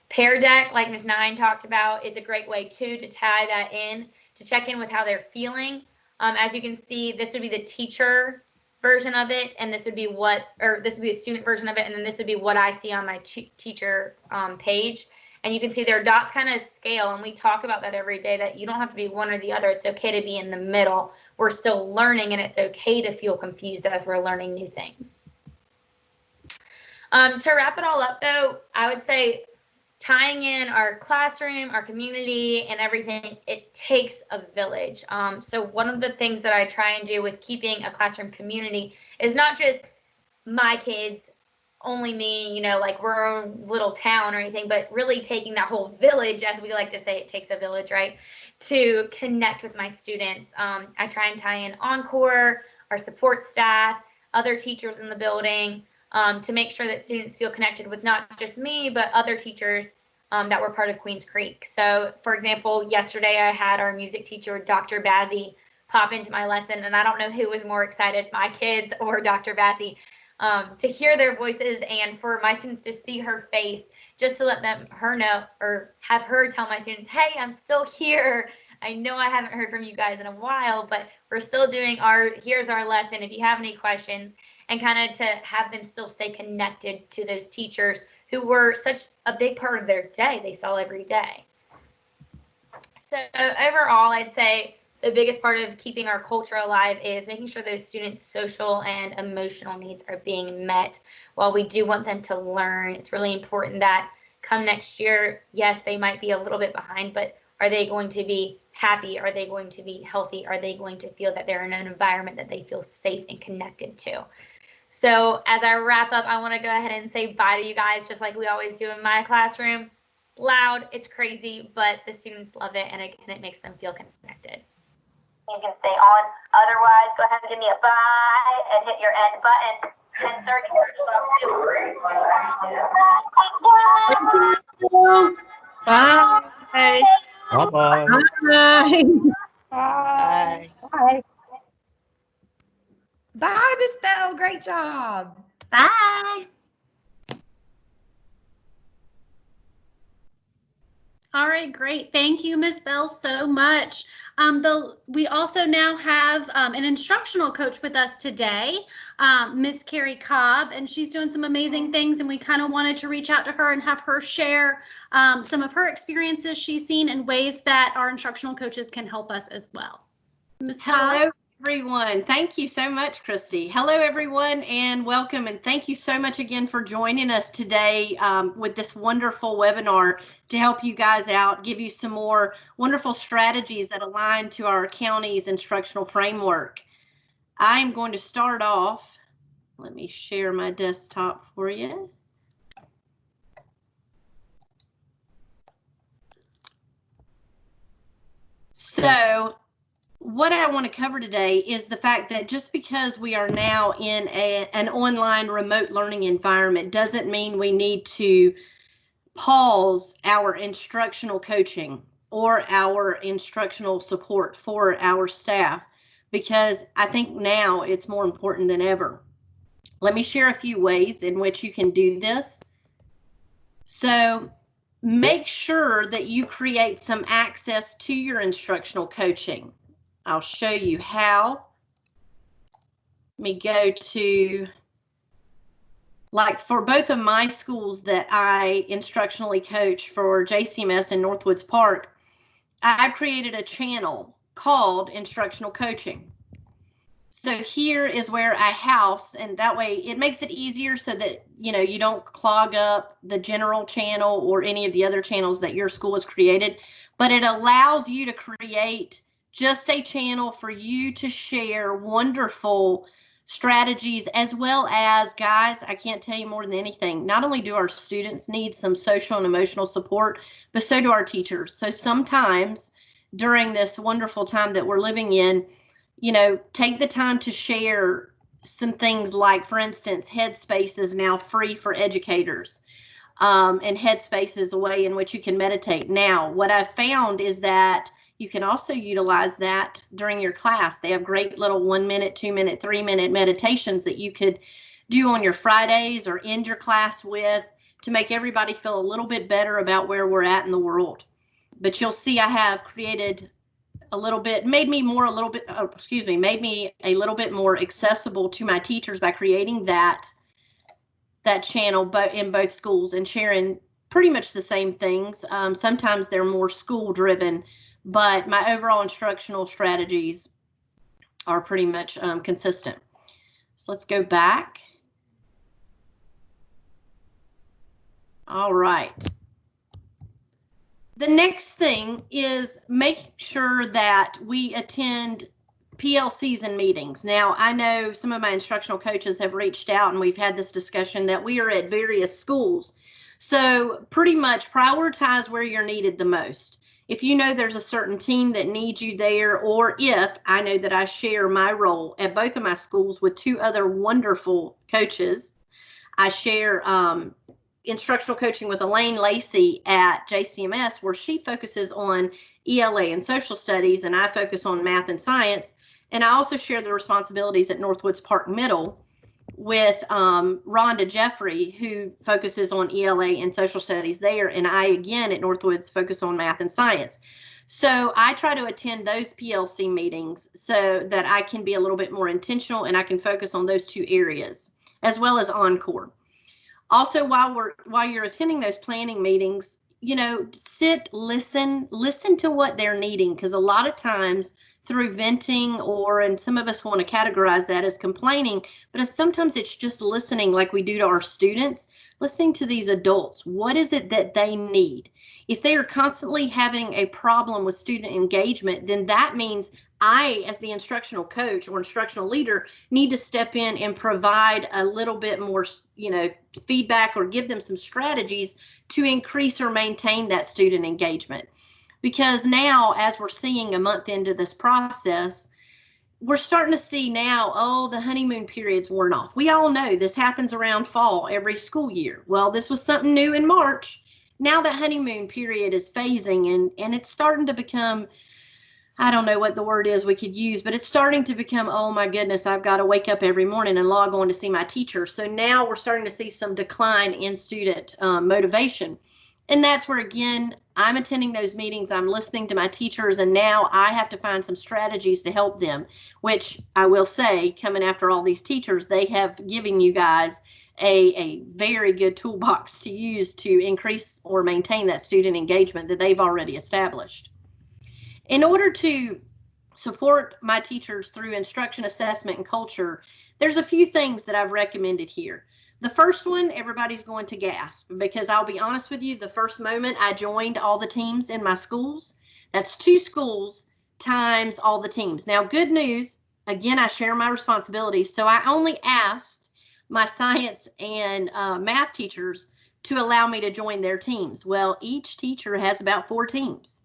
Pear Deck, like Ms. Nine talked about, is a great way too to tie that in, to check in with how they're feeling. As you can see, this would be the teacher version of it, and this would be this would be the student version of it, and then this would be what I see on my teacher page. And you can see their dots kind of scale, and we talk about that every day, that you don't have to be one or the other. It's okay to be in the middle. We're still learning, and it's okay to feel confused as we're learning new things. To wrap it all up, though, I would say tying in our classroom, our community, and everything, it takes a village. So one of the things that I try and do with keeping a classroom community is not just my kids, only me, you know, like we're a little town or anything, but really taking that whole village, as we like to say, it takes a village, right, to connect with my students. I try and tie in Encore, our support staff, other teachers in the building, to make sure that students feel connected with not just me, but other teachers that were part of Queens Creek. So, for example, yesterday I had our music teacher, Dr. Bazzi, pop into my lesson, and I don't know who was more excited, my kids or Dr. Bazzi, to hear their voices and for my students to see her face, just to let her know, or have her tell my students, hey, I'm still here. I know I haven't heard from you guys in a while, but we're still doing here's our lesson if you have any questions, and kind of to have them still stay connected to those teachers who were such a big part of their day, they saw every day. So overall, I'd say the biggest part of keeping our culture alive is making sure those students' social and emotional needs are being met. While we do want them to learn, it's really important that come next year, yes, they might be a little bit behind, but are they going to be happy? Are they going to be healthy? Are they going to feel that they're in an environment that they feel safe and connected to? So as I wrap up, I want to go ahead and say bye to you guys, just like we always do in my classroom. It's loud, it's crazy, but the students love it, and it makes them feel connected. You can stay on. Otherwise, go ahead and give me a bye and hit your end button. 10:30. Bye. Bye-bye. Bye. Bye. Bye. Bye, Miss Bell. Great job. Bye. All right, great. Thank you, Ms. Bell, so much. We also now have an instructional coach with us today, Miss Carrie Cobb, and she's doing some amazing things, and we kind of wanted to reach out to her and have her share some of her experiences she's seen and ways that our instructional coaches can help us as well. Ms. Cobb? Hello, everyone. Thank you so much, Christy. Hello, everyone, and welcome. And thank you so much again for joining us today with this wonderful webinar to help you guys out, give you some more wonderful strategies that align to our county's instructional framework. I'm going to start off. Let me share my desktop for you. So, what I want to cover today is the fact that just because we are now in an online remote learning environment doesn't mean we need to pause our instructional coaching or our instructional support for our staff, because I think now it's more important than ever. Let me share a few ways in which you can do this. So make sure that you create some access to your instructional coaching. I'll show you how. Let me go to, like for both of my schools that I instructionally coach for JCMS in Northwoods Park, I've created a channel called Instructional Coaching. So here is where I house, and that way it makes it easier so that, you know, you don't clog up the general channel or any of the other channels that your school has created, but it allows you to create just a channel for you to share wonderful strategies, as well as, guys, I can't tell you more than anything, not only do our students need some social and emotional support, but so do our teachers. So sometimes during this wonderful time that we're living in, you know, take the time to share some things like, for instance, Headspace is now free for educators. And Headspace is a way in which you can meditate. Now, what I've found is that you can also utilize that during your class. They have great little 1 minute, 2 minute, 3 minute meditations that you could do on your Fridays or end your class with to make everybody feel a little bit better about where we're at in the world. But you'll see I have created a little bit, made me a little bit more accessible to my teachers by creating that channel in both schools and sharing pretty much the same things. Sometimes they're more school driven, but my overall instructional strategies are pretty much consistent. So let's go back. All right. The next thing is make sure that we attend PLCs and meetings. Now, I know some of my instructional coaches have reached out and we've had this discussion that we are at various schools. So pretty much prioritize where you're needed the most. If you know there's a certain team that needs you there, or if I know that I share my role at both of my schools with two other wonderful coaches, I share instructional coaching with Elaine Lacey at JCMS, where she focuses on ELA and social studies, and I focus on math and science. And I also share the responsibilities at Northwoods Park Middle with Rhonda Jeffrey, who focuses on ELA and social studies there. And I, again, at Northwoods, focus on math and science. So I try to attend those PLC meetings so that I can be a little bit more intentional and I can focus on those two areas, as well as Encore. Also, while you're attending those planning meetings, you know, listen to what they're needing, because a lot of times through venting, and some of us want to categorize that as complaining, but sometimes it's just listening like we do to our students, listening to these adults. What is it that they need? If they are constantly having a problem with student engagement, then that means I, as the instructional coach or instructional leader, need to step in and provide a little bit more, you know, feedback or give them some strategies to increase or maintain that student engagement. Because now, as we're seeing a month into this process, we're starting to see now, oh, the honeymoon period's worn off. We all know this happens around fall every school year. Well, this was something new in March. Now that honeymoon period is phasing and it's starting to become, I don't know what the word is we could use, but it's starting to become, oh my goodness, I've got to wake up every morning and log on to see my teacher. So now we're starting to see some decline in student motivation. And that's where, again, I'm attending those meetings, I'm listening to my teachers, and now I have to find some strategies to help them, which I will say, coming after all these teachers, they have given you guys a very good toolbox to use to increase or maintain that student engagement that they've already established. In order to support my teachers through instruction, assessment, and culture, there's a few things that I've recommended here. The first one, everybody's going to gasp, because I'll be honest with you, the first moment I joined all the teams in my schools, that's 2 schools times all the teams. Now, good news, again, I share my responsibilities, so I only asked my science and math teachers to allow me to join their teams. Well, each teacher has about 4 teams.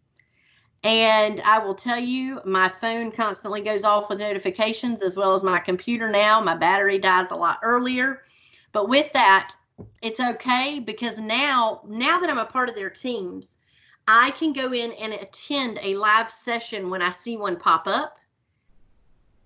And I will tell you, my phone constantly goes off with notifications, as well as my computer now. My battery dies a lot earlier. But with that, it's okay, because now that I'm a part of their teams, I can go in and attend a live session when I see one pop up.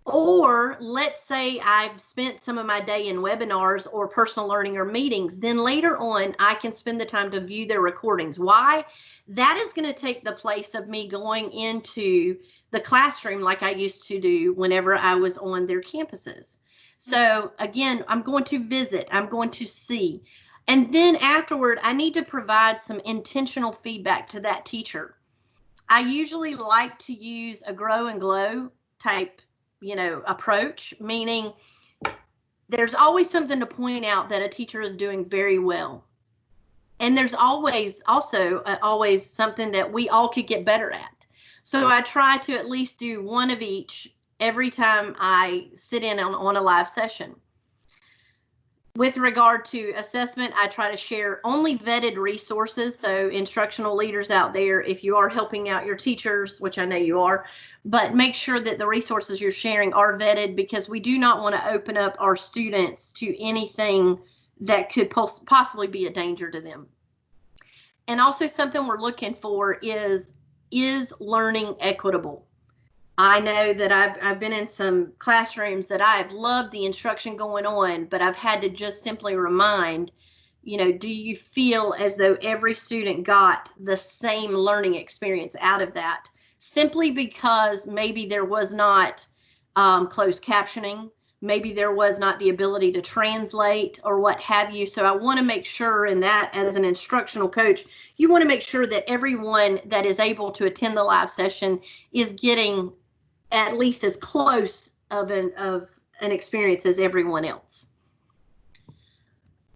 Or let's say I've spent some of my day in webinars or personal learning or meetings, then later on I can spend the time to view their recordings. Why? That is going to take the place of me going into the classroom like I used to do whenever I was on their campuses. So again, I'm going to visit, I'm going to see, and then afterward, I need to provide some intentional feedback to that teacher. I usually like to use a grow and glow type, approach, meaning there's always something to point out that a teacher is doing very well. And there's always always something that we all could get better at. So I try to at least do one of each every time I sit in on a live session. With regard to assessment, I try to share only vetted resources. So instructional leaders out there, if you are helping out your teachers, which I know you are, but make sure that the resources you're sharing are vetted, because we do not want to open up our students to anything that could possibly be a danger to them. And also something we're looking for is learning equitable? I know that I've been in some classrooms that I've loved the instruction going on, but I've had to just simply remind, do you feel as though every student got the same learning experience out of that? Simply because maybe there was not closed captioning, maybe there was not the ability to translate or what have you. So I want to make sure, in that, as an instructional coach, you want to make sure that everyone that is able to attend the live session is getting at least as close of an experience as everyone else.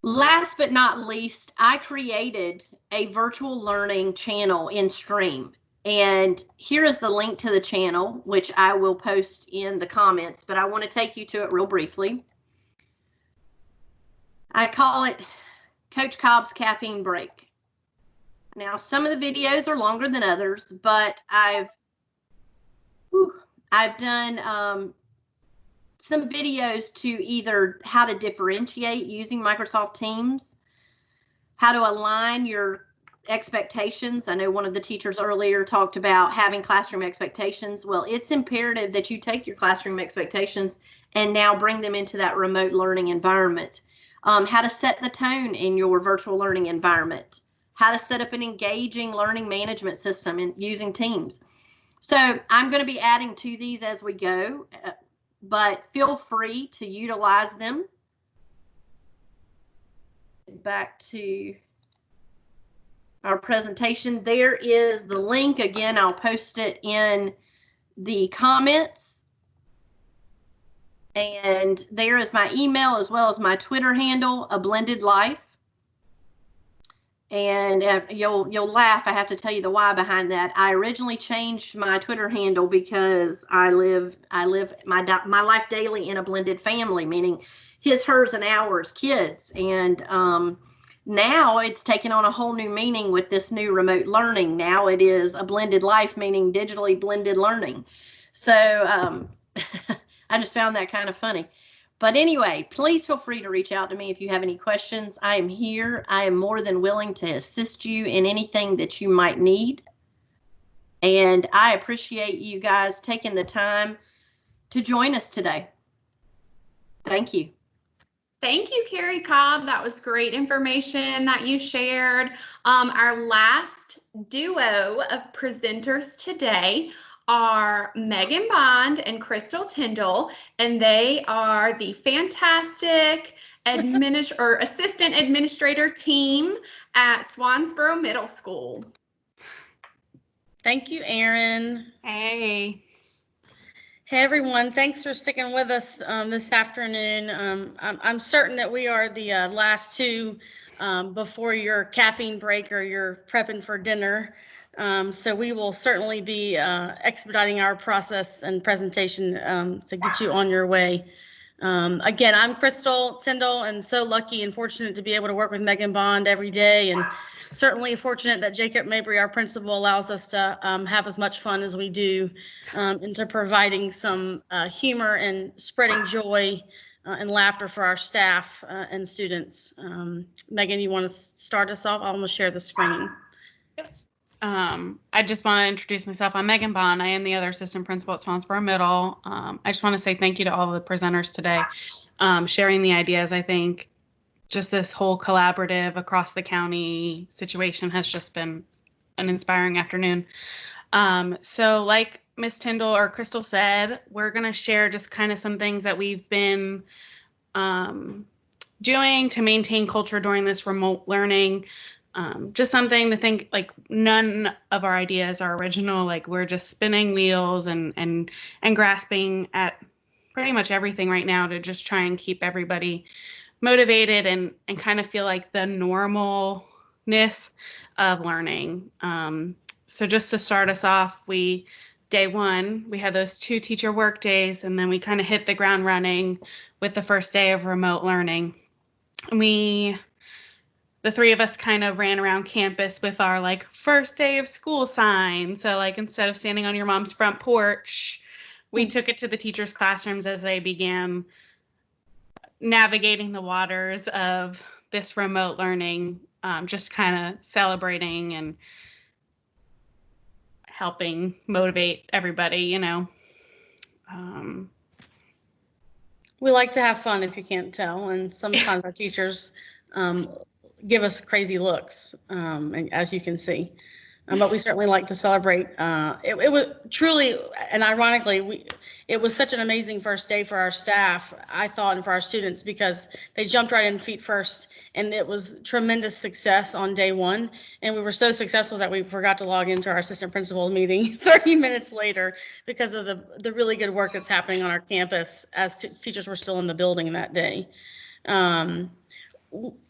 Last but not least, I created a virtual learning channel in Stream. And here is the link to the channel, which I will post in the comments, but I want to take you to it real briefly. I call it Coach Cobb's Caffeine Break. Now, some of the videos are longer than others, but I've done some videos to either how to differentiate using Microsoft Teams, how to align your expectations. I know one of the teachers earlier talked about having classroom expectations. Well, it's imperative that you take your classroom expectations and now bring them into that remote learning environment. How to set the tone in your virtual learning environment, how to set up an engaging learning management system using Teams. So I'm going to be adding to these as we go, but feel free to utilize them. Back to our presentation. There is the link. Again, I'll post it in the comments. And there is my email as well as my Twitter handle, A Blended Life. And you'll laugh. I have to tell you the why behind that. I originally changed my Twitter handle because I live my life daily in a blended family, meaning his, hers, and ours kids. And now it's taken on a whole new meaning with this new remote learning. Now it is a blended life, meaning digitally blended learning. So I just found that kind of funny. But anyway, please feel free to reach out to me if you have any questions. I am here. I am more than willing to assist you in anything that you might need. And I appreciate you guys taking the time to join us today. Thank you. Thank you, Carrie Cobb. That was great information that you shared. Our last duo of presenters today are Megan Bond and Crystal Tyndall, and they are the fantastic assistant administrator team at Swansboro Middle School. Thank you, Erin. Hey. Hey, everyone. Thanks for sticking with us this afternoon. I'm certain that we are the last two before your caffeine break or you're prepping for dinner. So we will certainly be expediting our process and presentation to get you on your way. Again, I'm Crystal Tyndall, and so lucky and fortunate to be able to work with Megan Bond every day, and certainly fortunate that Jacob Mabry, our principal, allows us to have as much fun as we do into providing some humor and spreading joy and laughter for our staff and students. Megan, you want to start us off? I'm going to share the screen. I just want to introduce myself. I'm Megan Bond. I am the other assistant principal at Swansboro Middle. I just want to say thank you to all of the presenters today, sharing the ideas. I think just this whole collaborative across the county situation has just been an inspiring afternoon. So like Ms. Tyndall or Crystal said, we're going to share just kind of some things that we've been doing to maintain culture during this remote learning. Just something to think, like, none of our ideas are original. Like, we're just spinning wheels and grasping at pretty much everything right now to just try and keep everybody motivated and kind of feel like the normalness of learning. So just to start us off, day one, we had those 2 teacher work days, and then we kind of hit the ground running with the first day of remote learning. The 3 of us kind of ran around campus with our like first day of school sign. So like instead of standing on your mom's front porch, we took it to the teachers' classrooms as they began navigating the waters of this remote learning, just kind of celebrating and helping motivate everybody, you know. We like to have fun, if you can't tell, and sometimes our teachers give us crazy looks, as you can see. But we certainly like to celebrate. It was truly, and ironically, it was such an amazing first day for our staff, I thought, and for our students, because they jumped right in feet first, and it was tremendous success on day one. And we were so successful that we forgot to log into our assistant principal meeting 30 minutes later because of the really good work that's happening on our campus as teachers were still in the building that day.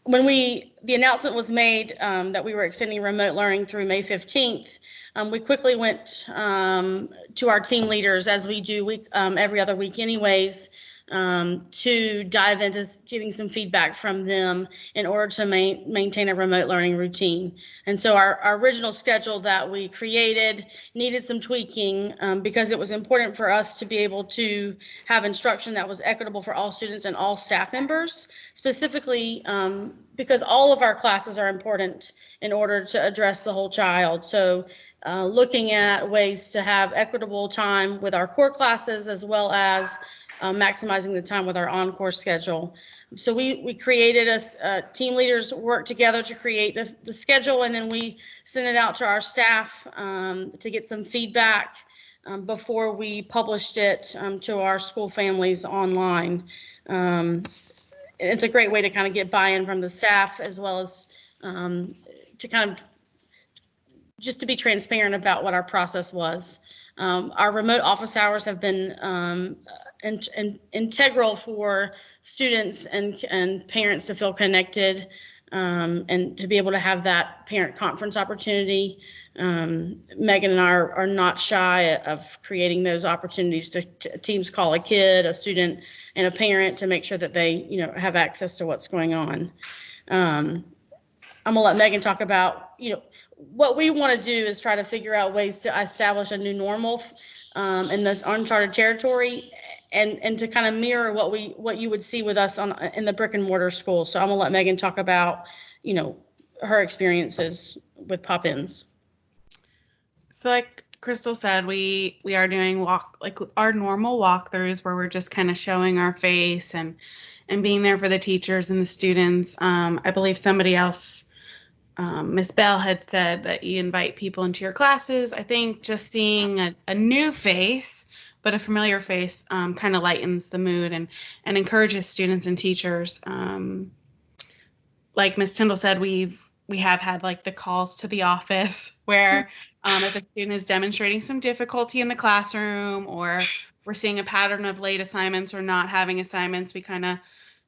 When the announcement was made that we were extending remote learning through May 15th, we quickly went to our team leaders, as we do every other week anyways, to dive into getting some feedback from them in order to maintain a remote learning routine. And so our original schedule that we created needed some tweaking because it was important for us to be able to have instruction that was equitable for all students and all staff members, specifically because all of our classes are important in order to address the whole child. So looking at ways to have equitable time with our core classes as well as maximizing the time with our encore schedule. So we created team leaders worked together to create the schedule, and then we sent it out to our staff to get some feedback before we published it to our school families online. It's a great way to kind of get buy-in from the staff, as well as to kind of just to be transparent about what our process was. Our remote office hours have been integral for students and parents to feel connected and to be able to have that parent conference opportunity. Megan and I are not shy of creating those opportunities to teams call a kid, a student, and a parent to make sure that they have access to what's going on. I'm gonna let Megan talk about what we want to do is try to figure out ways to establish a new normal in this uncharted territory, and to kind of mirror what you would see with us in the brick and mortar school. So I'm gonna let Megan talk about her experiences with pop-ins. So like Crystal said, we are doing our normal walkthroughs where we're just kind of showing our face and being there for the teachers and the students. I believe somebody else, Miss Bell, had said that you invite people into your classes. I think just seeing a new face, but a familiar face, kind of lightens the mood and encourages students and teachers. Like Miss Tyndall said, we have had like the calls to the office where if a student is demonstrating some difficulty in the classroom, or we're seeing a pattern of late assignments or not having assignments, we kind of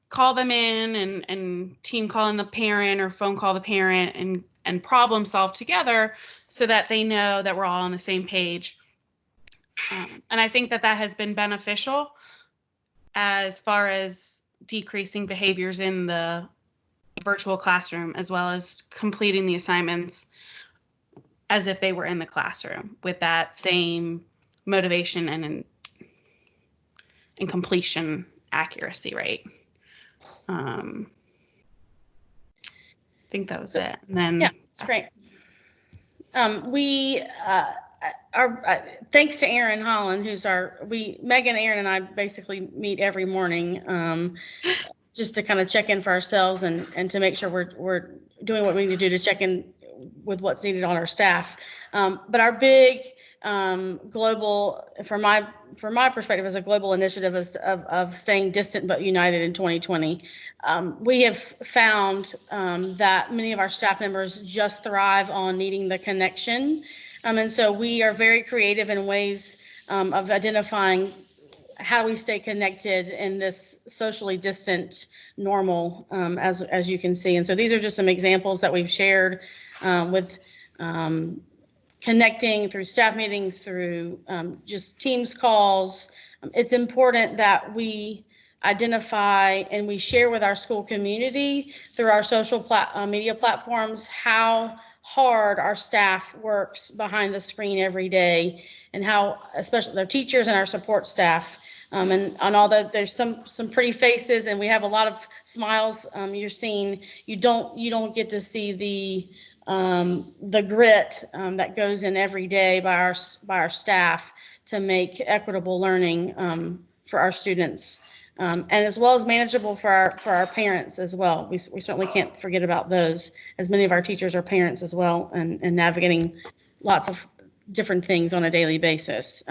call them in and team call in the parent or phone call the parent and problem solve together so that they know that we're all on the same page. And I think that has been beneficial as far as decreasing behaviors in the virtual classroom, as well as completing the assignments as if they were in the classroom with that same motivation and completion accuracy rate. I think that was it. And then Yeah, it's great. We are thanks to Aaron Holland, who's Megan, Aaron, and I basically meet every morning just to kind of check in for ourselves and to make sure we're doing what we need to do to check in with what's needed on our staff. But our big global, from my perspective, as a global initiative of staying distant but united in 2020. We have found that many of our staff members just thrive on needing the connection. And so we are very creative in ways of identifying how we stay connected in this socially distant normal, as you can see. And so these are just some examples that we've shared with connecting through staff meetings, through just Teams calls. It's important that we identify and we share with our school community through our social media platforms how hard our staff works behind the screen every day, and how, especially their teachers and our support staff. And on all that, there's some pretty faces, and we have a lot of smiles. You're seeing, you don't get to see the grit that goes in every day by our staff to make equitable learning for our students, and as well as manageable for our parents as well. We certainly can't forget about those, as many of our teachers are parents as well, and navigating lots of different things on a daily basis.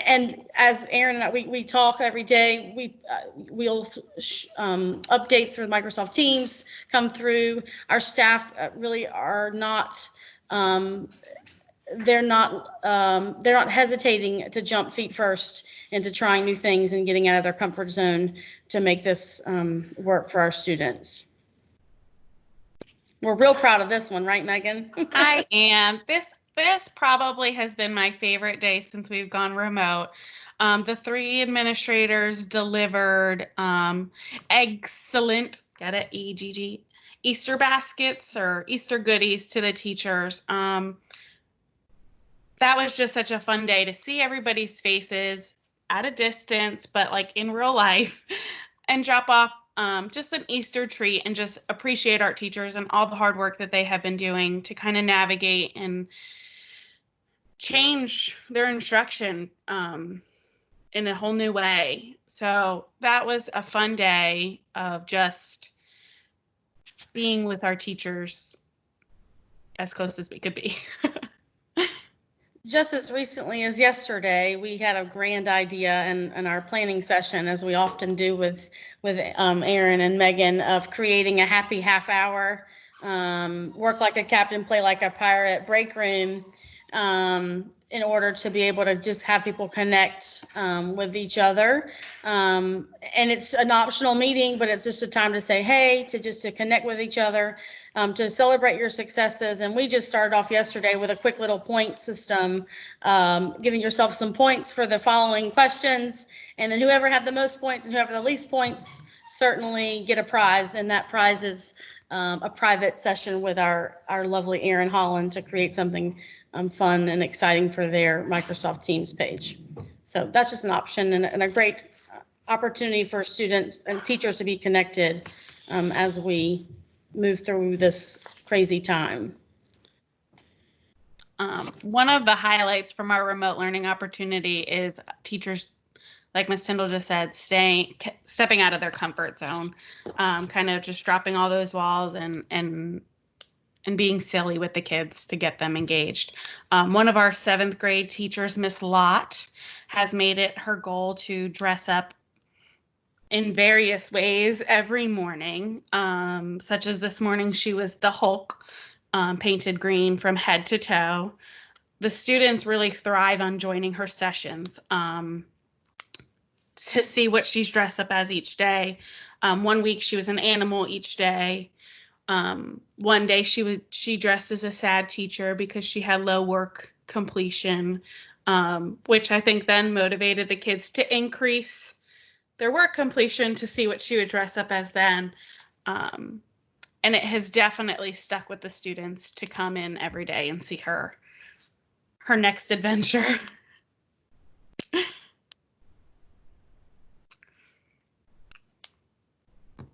And as Aaron and I, we talk every day. We'll updates through Microsoft Teams come through. Our staff really are not. They're not hesitating to jump feet first into trying new things and getting out of their comfort zone to make this work for our students. We're real proud of this one, right, Megan? I am. This probably has been my favorite day since we've gone remote. The 3 administrators delivered excellent, get it, EGG, Easter baskets or Easter goodies to the teachers. That was just such a fun day to see everybody's faces at a distance, but like in real life, and drop off just an Easter treat and just appreciate our teachers and all the hard work that they have been doing to kind of navigate and change their instruction in a whole new way. So that was a fun day of just being with our teachers as close as we could be. Just as recently as yesterday, we had a grand idea in our planning session, as we often do with Aaron and Megan, of creating a happy half hour, work like a captain, play like a pirate break room, in order to be able to just have people connect with each other. And it's an optional meeting, but it's just a time to say hey, to connect with each other, to celebrate your successes. And we just started off yesterday with a quick little point system, giving yourself some points for the following questions. And then whoever had the most points and whoever the least points certainly get a prize. And that prize is a private session with our lovely Aaron Holland to create something fun and exciting for their Microsoft Teams page. So that's just an option and a great opportunity for students and teachers to be connected as we move through this crazy time. One of the highlights from our remote learning opportunity is teachers, like Ms. Tyndall just said, stepping out of their comfort zone, kind of just dropping all those walls and being silly with the kids to get them engaged. One of our 7th grade teachers, Miss Lott, has made it her goal to dress up in various ways every morning, such as this morning she was the Hulk, painted green from head to toe. The students really thrive on joining her sessions to see what she's dressed up as each day. One week she was an animal each day. One day she dressed as a sad teacher because she had low work completion, which I think then motivated the kids to increase their work completion to see what she would dress up as then. And it has definitely stuck with the students to come in every day and see her next adventure.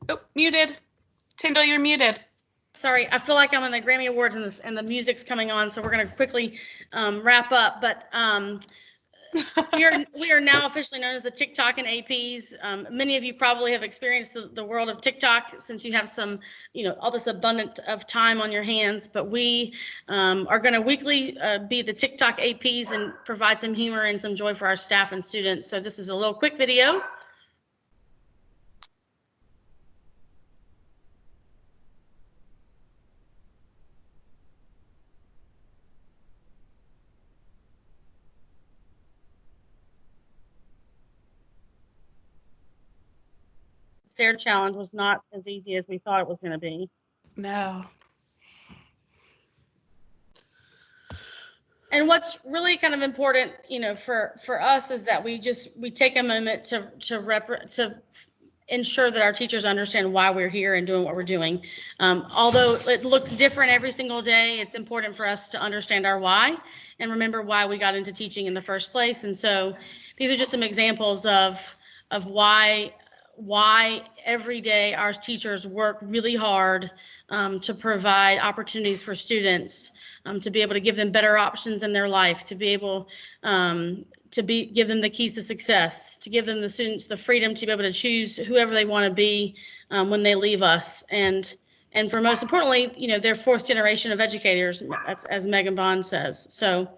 Oh, muted. Tyndall, you're muted. Sorry, I feel like I'm in the Grammy Awards and the music's coming on, so we're going to quickly wrap up. But we are now officially known as the TikTok and APs. Many of you probably have experienced the world of TikTok since you have some, all this abundant of time on your hands. But we are going to weekly be the TikTok APs and provide some humor and some joy for our staff and students. So this is a little quick video. Stair challenge was not as easy as we thought it was going to be. No. And what's really kind of important, for us is that we take a moment to ensure that our teachers understand why we're here and doing what we're doing. Although it looks different every single day, it's important for us to understand our why and remember why we got into teaching in the first place. And so these are just some examples of why every day our teachers work really hard to provide opportunities for students, to be able to give them better options in their life, to be able give them the keys to success, to give them the students the freedom to be able to choose whoever they want to be when they leave us. And for most importantly, they're 4th generation of educators, as Megan Bond says. So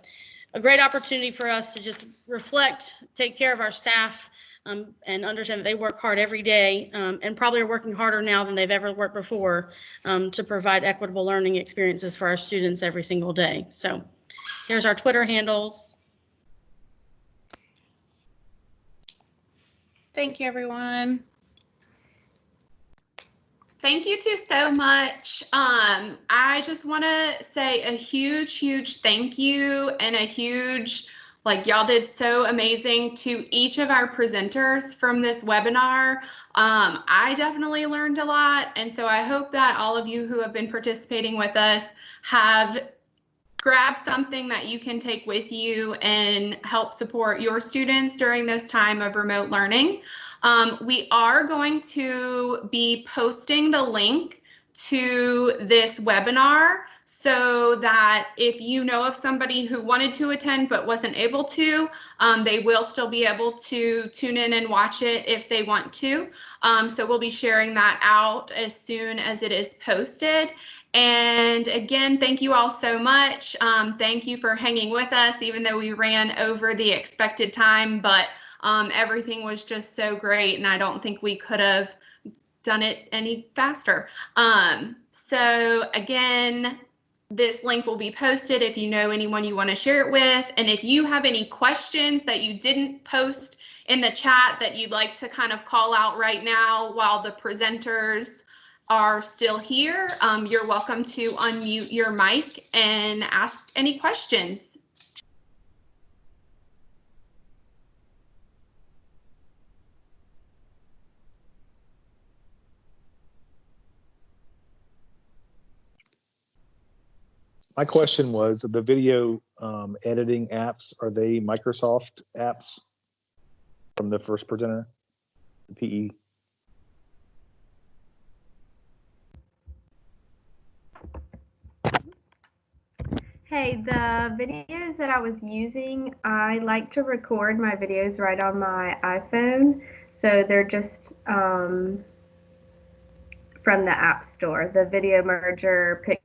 a great opportunity for us to just reflect, take care of our staff, and understand that they work hard every day, and probably are working harder now than they've ever worked before, to provide equitable learning experiences for our students every single day. So here's our Twitter handles. Thank you, everyone. Thank you two so much. I just want to say a huge thank you and a huge, y'all did so amazing to each of our presenters from this webinar. I definitely learned a lot. And so I hope that all of you who have been participating with us have grabbed something that you can take with you and help support your students during this time of remote learning. We are going to be posting the link to this webinar so that if you know of somebody who wanted to attend but wasn't able to, they will still be able to tune in and watch it if they want to. So we'll be sharing that out as soon as it is posted. And again, thank you all so much. Thank you for hanging with us, even though we ran over the expected time, but everything was just so great, and I don't think we could have done it any faster. So again, this link will be posted if you know anyone you want to share it with. And if you have any questions that you didn't post in the chat that you'd like to kind of call out right now while the presenters are still here, you're welcome to unmute your mic and ask any questions. My question was, the video editing apps, are they Microsoft apps from the first presenter, the PE? Hey Hey, the videos that I was using, I like to record my videos right on my iPhone. So they're just from the App Store. The Video Merger, Pick,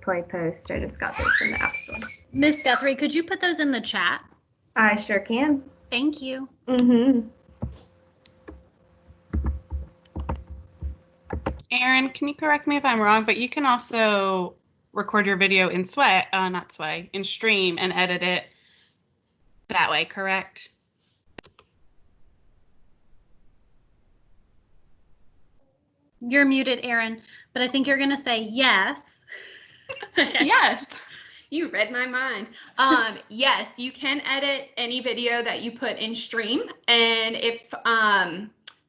Play, Post. I just got those from the App Store. Miss Guthrie, could you put those in the chat? I sure can. Thank you. Mm-hmm. Aaron, can you correct me if I'm wrong, but you can also record your video in in Stream and edit it that way, correct? You're muted, Aaron, but I think you're going to say yes. Yes, you read my mind. Yes, you can edit any video that you put in Stream. And if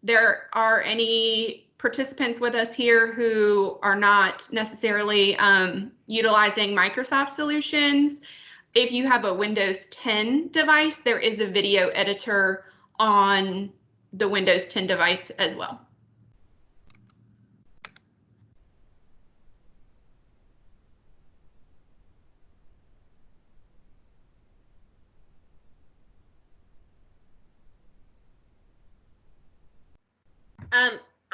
there are any participants with us here who are not necessarily utilizing Microsoft solutions, if you have a Windows 10 device, there is a video editor on the Windows 10 device as well.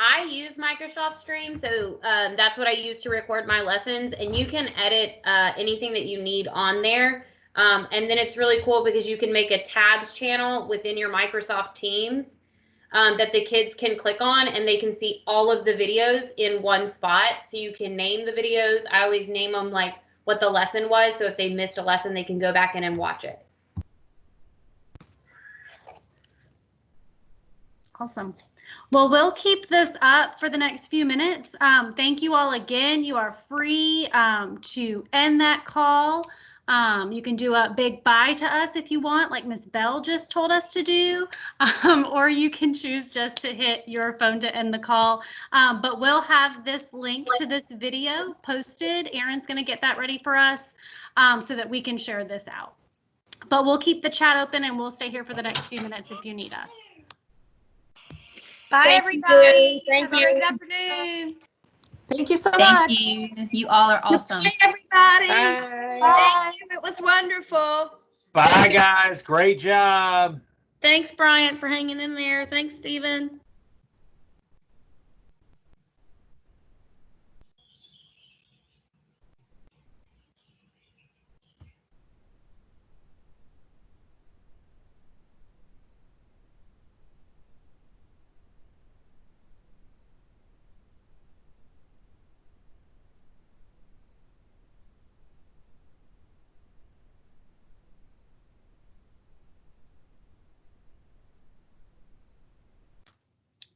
I use Microsoft Stream, so that's what I use to record my lessons, and you can edit anything that you need on there. And then it's really cool because you can make a tabs channel within your Microsoft Teams that the kids can click on, and they can see all of the videos in one spot. So you can name the videos. I always name them like what the lesson was, so if they missed a lesson, they can go back in and watch it. Awesome. Well, we'll keep this up for the next few minutes. Thank you all again. You are free to end that call. You can do a big bye to us if you want, like Miss Bell just told us to do, or you can choose just to hit your phone to end the call. But we'll have this link to this video posted. Aaron's going to get that ready for us so that we can share this out. But we'll keep the chat open and we'll stay here for the next few minutes if you need us. Bye, Thank everybody. you. Have a great afternoon. Thank you so Thank much. you. You all are awesome. Bye, everybody. Bye. Thank you. It was wonderful. Bye, guys. Great job. Thanks, Bryant, for hanging in there. Thanks, Stephen.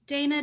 Dana,